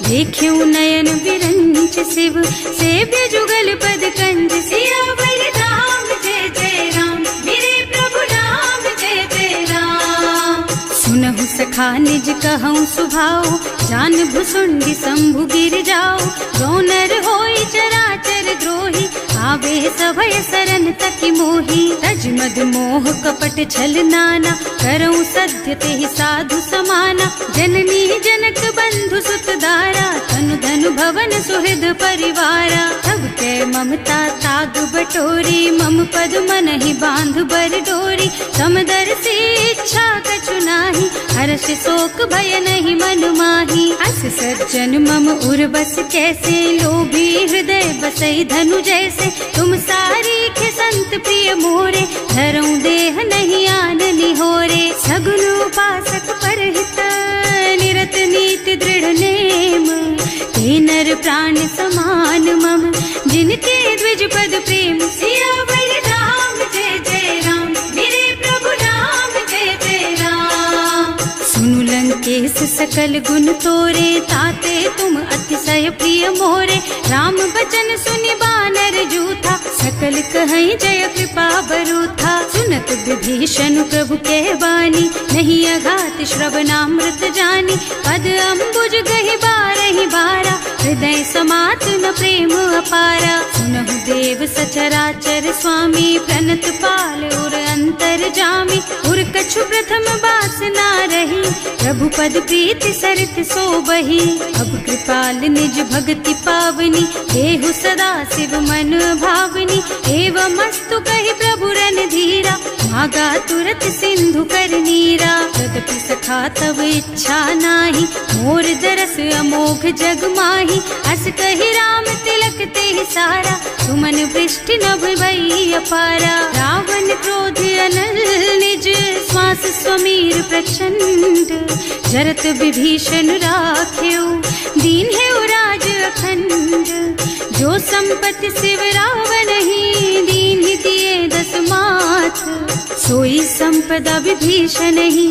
देख्यऊ नयन विरंच शिव, सेव्य जुगल पद कंज। सियावर राम जय जय राम, मेरे प्रभु राम जय जय राम। सुनहु सखा निज कहऊँ सुभाऊ, जान भुसुंडी शंभु गिर जाओ, गौनर होई चराचर द्रोही, आवे सभय सरन तकी मोही। तज मद मोह कपट छल नाना, करऊँ सत्य तेहि साधु समाना, जननी जनक बंधु सुत दारा, तनु धनु भवन सुहृद परिवारा। तब कै ममता ताग बटोरी, मम पद मनहि बांध बर डोरी, समदर्शी इच्छा कछु नाही, हर्ष शोक भय नहीं मन माही। अस सज्जन मम उर बस कैसे, लोभी हृदय बसई धनु जैसे, तुम सारी के संत प्रिय मोरे, धरऊं देह नहीं आन निहोरे। सगुन उपासक परहित, निरत नीति दृढ़ नेम, ते नर प्राण समान मम, जिनके द्विज पद प्रेम। सियावर राम जय जय राम, मेरे प्रभु राम जय जय राम। सुनु लंकेश सकल गुण तोरे, ताते तुम अतिशय प्रिय मोरे, राम बचन सुनि बानर जूथा, सकल कहई जय कृपा बरूथा। सुनत विभीषण प्रभु के बानी, नहीं अघात श्रवणामृत जानी, पद अम्बुज गहि बारहि बारा, हृदय समात न प्रेम अपारा। सुनहु देव सचराचर स्वामी, प्रणत पाल उर अंतर जामी, उर कछु प्रथम बास ना रही, प्रभु पद प्रीति सरित सोबही। अब कृपाल निज भक्ति पावनी, देहु सदा शिव मन भावनी, एवं मस्तु कहि प्रभु रन धीरा, मागा तुरत सिंधु कर नीरा। तदपि सखा तब इच्छा नाही, मोर दरस अमोघ जग माही, अस कहि राम तिलक तेहि सारा, सुमन वृष्टि नभ भई अपारा। रावण क्रोध अनल निज, श्वास स्वमीर प्रचंड, जरत विभीषण राख्यो, दीन है राज अखंड। जो संपत्ति शिव रावण ही, दीन ही दिए दस माथ, सोई संपदा विभीषण ही,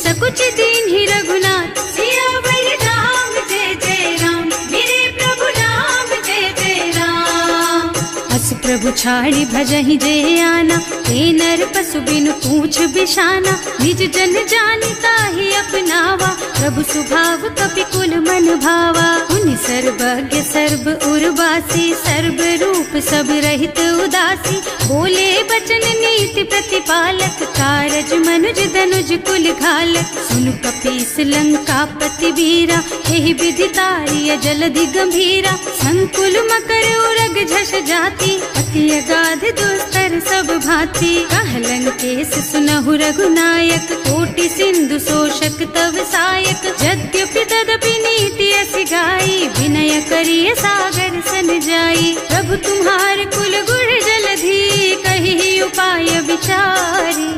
सकुच दीन ही रघुनाथ। सियावर राम जय जय राम, मेरे प्रभु राम जय जय राम। अस प्रभु छाड़ी भजहि जय आना, ते नर पशु बिनु पूछ बिशाना, निज जन जानिता ही अपनावा, प्रभु स्वभाव कपि कुल मन भावा। उनि सर्वज्ञ सर्व उर्वासी, सर्व रूप सब रहित उदासी, बोले बचन नीति प्रतिपालक, कारज मनुज धनुज कुल घालक। सुनु कपीस लंका पति वीरा, एहि विधि तारिय जलधि गंभीरा, संकुल मकर उरग झष जाति, अति अगाध दुस्तर सब भांति। कह लंकेश सुनहु रघुनायक, कोटि सिंधु शोषक तव सायक, यद्यपि तदपि नीति असि गाई, विनय करिय सागर सन जाई। प्रभु तुम्हार कुल गुण जलधि, कहि उपाय विचारी,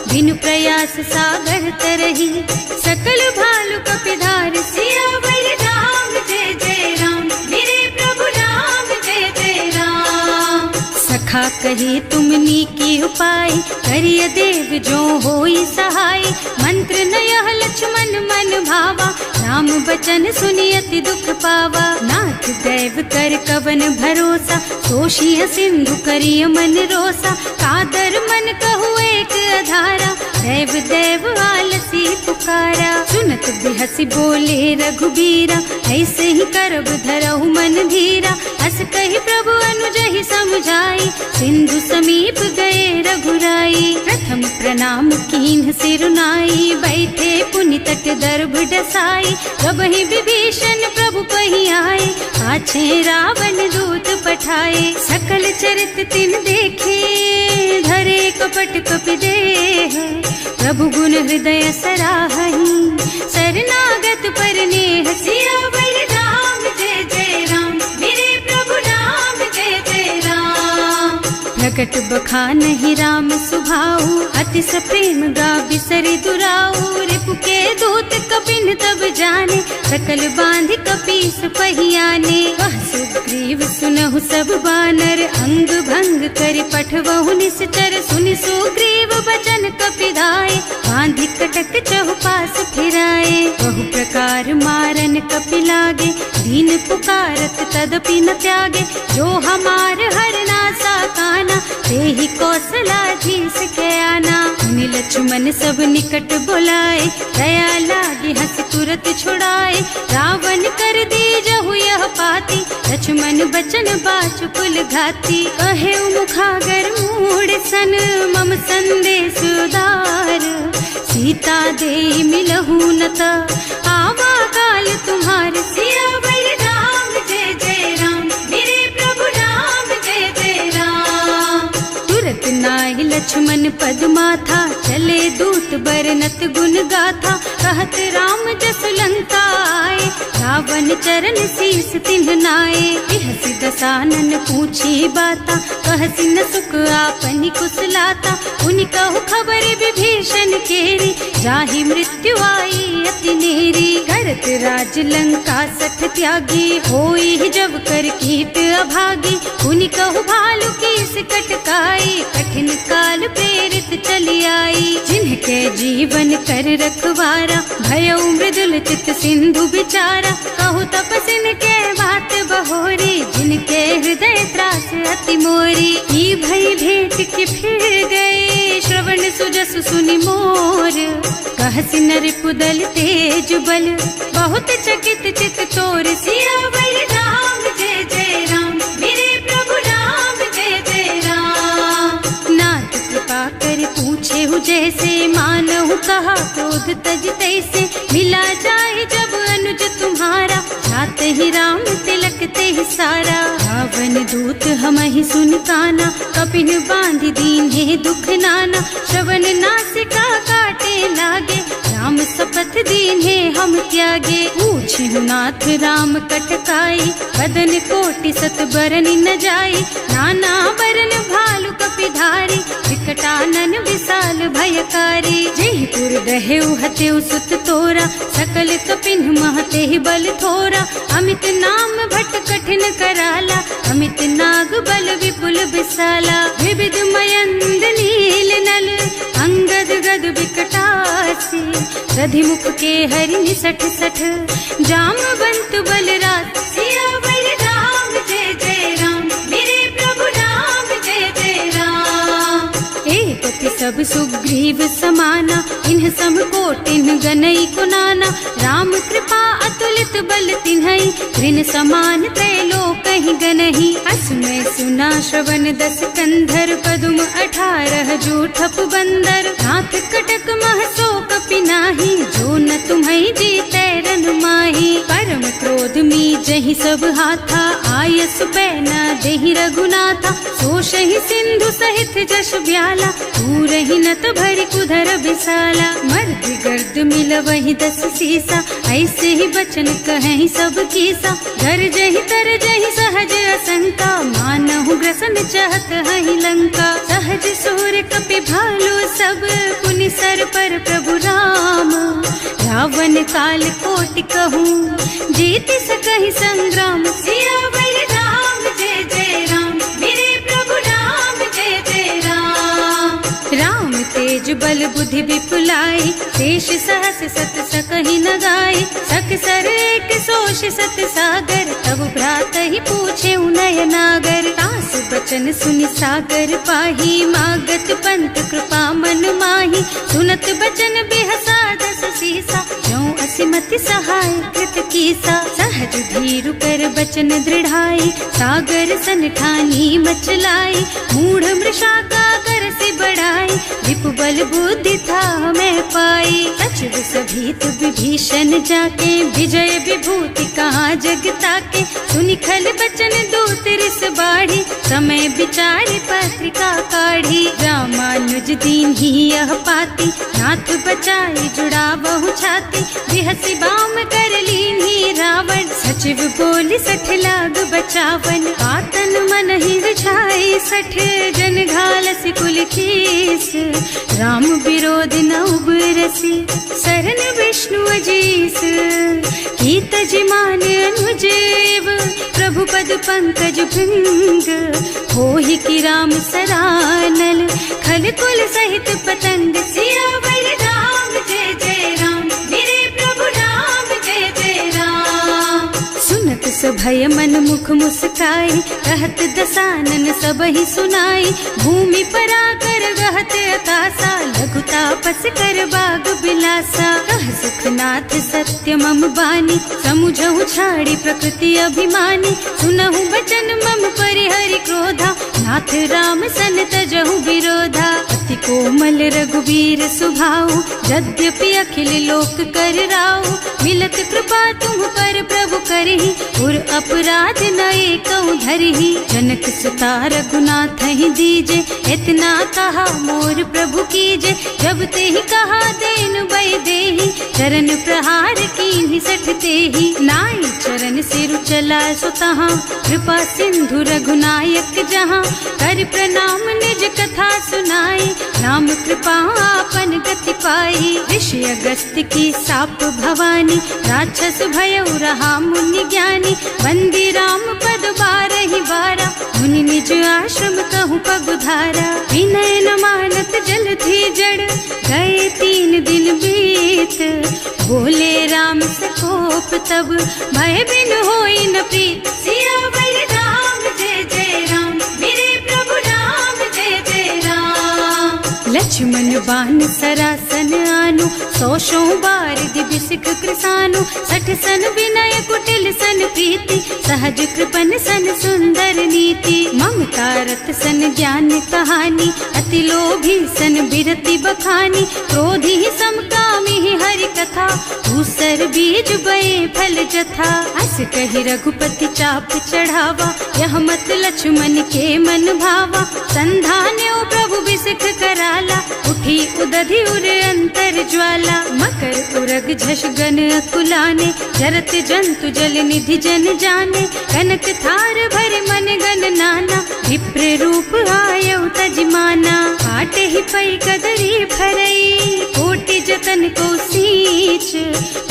बिनु प्रयास सागर तरही, सकल भालु कपिधार। सियावर राम जय जय राम, मेरे प्रभु राम जय जय राम। सखा कहे तुमनी की उपाय, करिय देव जो होई सहाय, मंत्र नयह लक्ष्मण मन भावा, राम बचन सुनि अति दुख पावा। नाथ दैव कर कवन भरोसा, सोषिय सिंधु करिय मन रोसा, कादर मन कहु एक अधारा, दैव दैव आलसी पुकारा। सुनत बिहसी बोले रघुबीरा, ऐसे ही करब धरहु मन धीरा, अस कहि प्रभु अनुजहि समझाई, सिंधु समीप गए रघुराई। प्रथम प्रणाम कीन्ह सिरुनाई, बैठे पुनि तट दर्भ डसाई। कबहि विभीषण प्रभु पहि आए, पाछे रावण दूत पठाए। सकल चरित तिन देखे, धरे कपट कपि देह। प्रभु गुण हृदय सराहहि, शरणागत पर नेह। सियावर राम जय जय राम, मेरे प्रभु राम जय जय राम। प्रकट बखानहि राम सुभाऊ, अति सप्रेम गा बिसरि दुराऊ। रिपु के दूत कपिन तब जाने, सकल बांधि कपीस पहियाने। वह सुग्रीव सुनहु सब बानर, अंग भंग करि पठवहु निश्चर। सुनि सुग्रीव बचन कपिधाय, बांधि कटक चहुपास फिराए। बहु प्रकार मारन कपि लागे, दीन पुकारत तदपि न त्यागे। जो हमार हरना सा काना, तेहि कौशलाधीश के आना। मुनि लक्ष्मण सब निकट बुलाए, दया लागी हंस तुरत छुड़ाए। रावण कर दीजहु यह पाती, लक्ष्मण बचन बाचुकुल घाती। कहे मुखागर मूढ़ सन, मम संदेश उदार। सीता दे मिलहु न त, आवा काल तुम्हार। सियावर राम जय जय राम, मेरे प्रभु राम जय जय राम। तुरत नाहि लक्ष्मण पद माथा, चले दूत बरनत गुण गाथा। कहत राम जसु लंका आए, रावण चरण शीस तिन्ह नाए। बिहसि दसानन पूछी बाता, कहसि न सुख आपनि कुशलाता। पुनि कहु खबर विभीषण केरी, जाहि मृत्यु आई अति नेरी। करत राज लंका सठ त्यागी, होई जब कर कीट अभागी। पुनि कहु भालु कीस कटकाई, कठिन काल प्रेरित चली आई। जिनके जीवन कर रखवारा, भयउ मृदुल चित सिंधु बिचारा। कहु तपसिन के बात बहोरी, जिनके हृदय त्रास अति मोरी। ई भई भेंट के फिर गए, श्रवण सुजसु सुनि मोर। कहसि नरिपुदल तेज बल, बहुत चकित चित तोर। सियावर राम जय जय राम, मेरे प्रभु राम जय जय राम। नाथ कृपा कर पूछे हु जैसे, मानहु कहा क्रोध तज तैसे। मिला जाए जब अनुज तुम्हारा, जात ही राम तिलक ते सारा। रावण दूत हमहि सुन काना, कपिन बांधि दीन्हे दुख नाना। श्रवण नासिका काटे लागे, राम शपथ दीन्हे हम त्यागे। पूछहु नाथ राम कटकाई, बदन कोटि सत बरन न जाई। नाना बरन भालु कपिधारी, विकटानन विशाल भयकारी। जयपुर दहेउ हतेउ सुत तोरा, सकल कपिन महते ही बल थोरा। अमित नाम भट कठिन कराला, अमित नाग बल विपुल विशाला। विविध मयंद नील नल, अंगद गद विकटासी। दधिमुख के हरि निसठ सठ, जामवंत बलरात। सियावर राम जय जय राम, मेरे प्रभु राम जय जय राम। एक सब सुग्रीव समाना, इन्ह सम कोटिन गनई को नाना। राम कृपा अतुलित बल तिन्हई, ऋण समान त्रैलोकहि गनहि। असमय सुना श्रवण दस कंधर, पदुम 18 जूठप बंदर। हाथ कटक मह सो कपि नाही, जो न तुम्हई जीतै रन माही। परम क्रोध मी जहि सब हाथा, आयस पैना देहि रघुनाथा। सोषहि सिंधु सहित जश ब्याला, पूरहि नत भरि कुधर विशाला। मर्द गर्द मिलवहि 10 सीसा, ऐसे ही बचन कहें सब कीसा। गरजहि तरजहि सहज असंका, मानहु ग्रसन चाहत हहि लंका। सहज सूर कपि भालु सब, पुनि सर पर प्रभु राम। रावण काल कोटि कहूँ, जीत सकहि संग्राम। सियावर राम जय जय राम, मेरे प्रभु राम जय जय राम। राम तेज बल बुद्धि विपुलाई, शेष सहस सत सकहि न गाई। सक सर एक सोष सत सागर, तब भ्रात ही पूछे उनय नागर। दास बचन सुनि सागर पाही, मागत पंत कृपा मन माही। सुनत बचन बिहसा 10 सीसा, ज्यों असिमति सहाय कृत कीसा। सहज धीरु कर बचन दृढ़ाई, सागर सन ठानी मचलाई। मूढ़ मृषा का कर से बढ़ाई, रिपु बल बुद्धि था मैं पाई। सचिव सभीत विभीषण जाके विजय विभूति कहाँ जगता के। सुनि खल बचन दूत रिस बाढ़ी समय विचारी पत्रिका काढ़ी। रामानुज दीन ही यह पाती नाथ बचाई जुड़ा बहु छाती। बिहसी बाम कर लीन ही रावण सचिव बोली 60 लाग बचावन। आतन मन ही रिझाई 60 जन घालस कुल कीस। राम विरोध न उबरसी शरण विष्णु अजीस। कीत जिमान अनुजेव प्रभु पद पंकज भृंग। होहि की राम सरानल खल कुल सहित पतंग। सियावर राम जय जय राम मेरे प्रभु राम जय जय राम। सुनत सभय मन मुख मुस्काई कहत दसानन सब ही सुनाई। भूमि परा कर गहत अकासा लघु तापस कर बाग बिलासा। कह सुखनाथ सत्य मम बानी समुझहु छाड़ी प्रकृति अभिमानी। सुनहु बचन मम परिहरि क्रोधा नाथ राम सन तजहु विरोधा। अति कोमल रघुवीर सुभाऊ यद्यपि अखिल लोक कर राऊ। मिलत कृपा तुम पर प्रभु करहि और अपराध न एकौ धरहि। जनक सुता रघुनाथ ही दीजे इतना कहा मोर प्रभु कीजे। जब ते ही कहा देन बय देहि चरण प्रहार कीन्हि 60 तेहि। नाई चरण सिरु चला सुतहाँ कृपा सिंधु रघुनायक जहाँ। कर प्रणाम निज कथा सुनाई राम कृपा आपन गति पाई। ऋषि अगस्त्य की साप भवानी राक्षस भयउ रहा मुनि ज्ञानी। बंदी राम पद 12 बारा मुनि निज आश्रम कहूँ पगुधारा। विनय न मानत जल थी जड़ गए 3 दिन बीत। बोले राम सकोप तब भय बिन होई न प्रीत। सियावर राम जय जय राम मेरे प्रभु राम जय जय राम। लक्ष्मण बान सरासन आनु 100 बार दिव्य सिख कृसानु। 60 सन विनय कुटिल सन प्रीति सहज कृपन सन सुंदर नीति। ममता रत सन ज्ञान कहानी अति लोभी सन बिरति बखानी। क्रोधी समकामी हरि कथा दूसर बीज बये फल जथा। अस कहि रघुपति चाप चढ़ावा यह मत लक्ष्मण के मन भावा। संधान्यो प्रभु बिसिख कराला उठी उदधि उर अंतर ज्वाला। मकर उरग झष गन अकुलाने जरत जंतु जल निधि जन जाने। कनक थार भर मन गन नाना विप्र रूप आयउ तजमाना। काटे ही पै कदरी फरई कोटि जतन को सींच।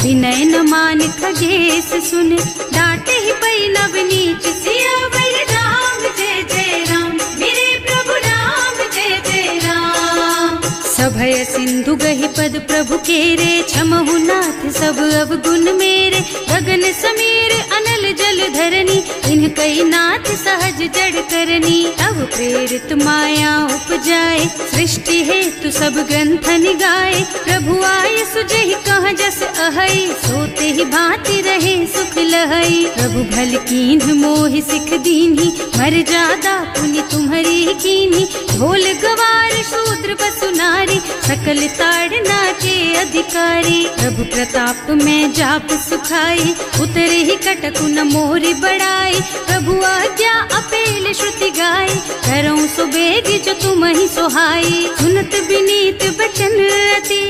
विनय न मान खगेश सुन डांटे ही पै नव नीच। सियावर राम जय जय राम मेरे प्रभु राम जय जय राम। सभय सिंधु गहि पद प्रभु केरे क्षमहु नाथ सब अवगुण मेरे। गगन समीर अनल जल धरनी इन कई नाथ सहज जड़ करनी। तब प्रेरित माया उपजाए सृष्टि हेतु सब ग्रंथ निगाए। प्रभु आय सुजहि कह जस अहै सोते ही भांति रहे सुख लहै। प्रभु भल कीन्ह मोहि सिख दीन्ही मर जादा पुनि तुम्हरी कीन्ही। ढोल गवार शूद्र पशु नारी सकल ताड़ना के अधिकारी। प्रभु प्रताप में जाप सुखाई उतरे ही कटकु न मोरी बड़ाई। प्रभु आज्ञा अपेल श्रुति गाई करऊं सुबेग जो तुम ही सोहाई। सुनत विनीत बचन अति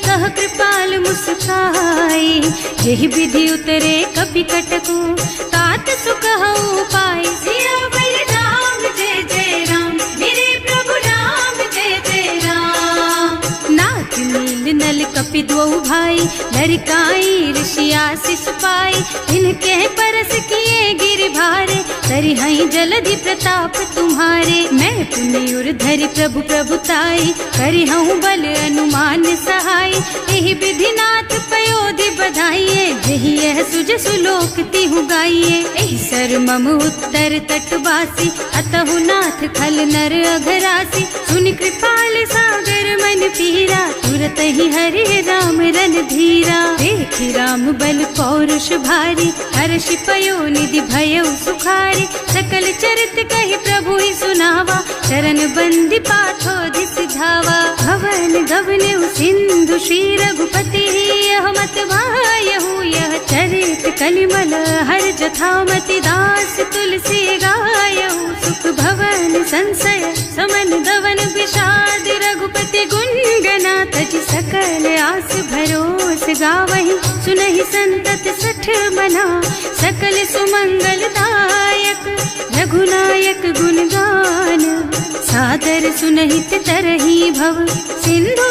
कह कृपाल मुस्काई। यही विधि उतरे कपि कटकु तात सुख हऊ पाई। सियावर राम जय जय राम मेरे प्रभु राम जय जय राम। नाथ नील नल कपि द्वौ भाई लरिकाई ऋषि आशीष पाई। इनके परस किए गिर भारे तरिहै जलधि प्रताप तुम्हारे। मैं पुनि उर धरि प्रभु प्रभुताई करिहूँ बल अनुमान सहाय। यही विधि नाथ पयोधि बधाइए जही यह सुज सुलोक तिहु गाइए। एहि सर मम उत्तर तटवासी अतहु नाथ खल नर अघरासी। सुनि कृपाल सागर मन पीर वीरा तुरत ही हरे राम रन धीरा। देखि राम बल पौरुष भारी हर्ष पयो निधि भयउ सुखारी। सकल चरित कहि प्रभु ही सुनावा चरण बंदी पाथो दिस धावा। भवन गगन सिंधु श्री रघुपति यह मत वायहु यह चरित कलिमल हर जथामति दास तुलसी गायहु। सुख भवन संशय समन दवन विषाद रघुपति गुण गना तज सकल आस भरोस गावहि। सुनहि संतत सठ मना सकल सुमंगल दायक रघुनायक गुणगान। सादर सुनहित तरहि भव सिंधु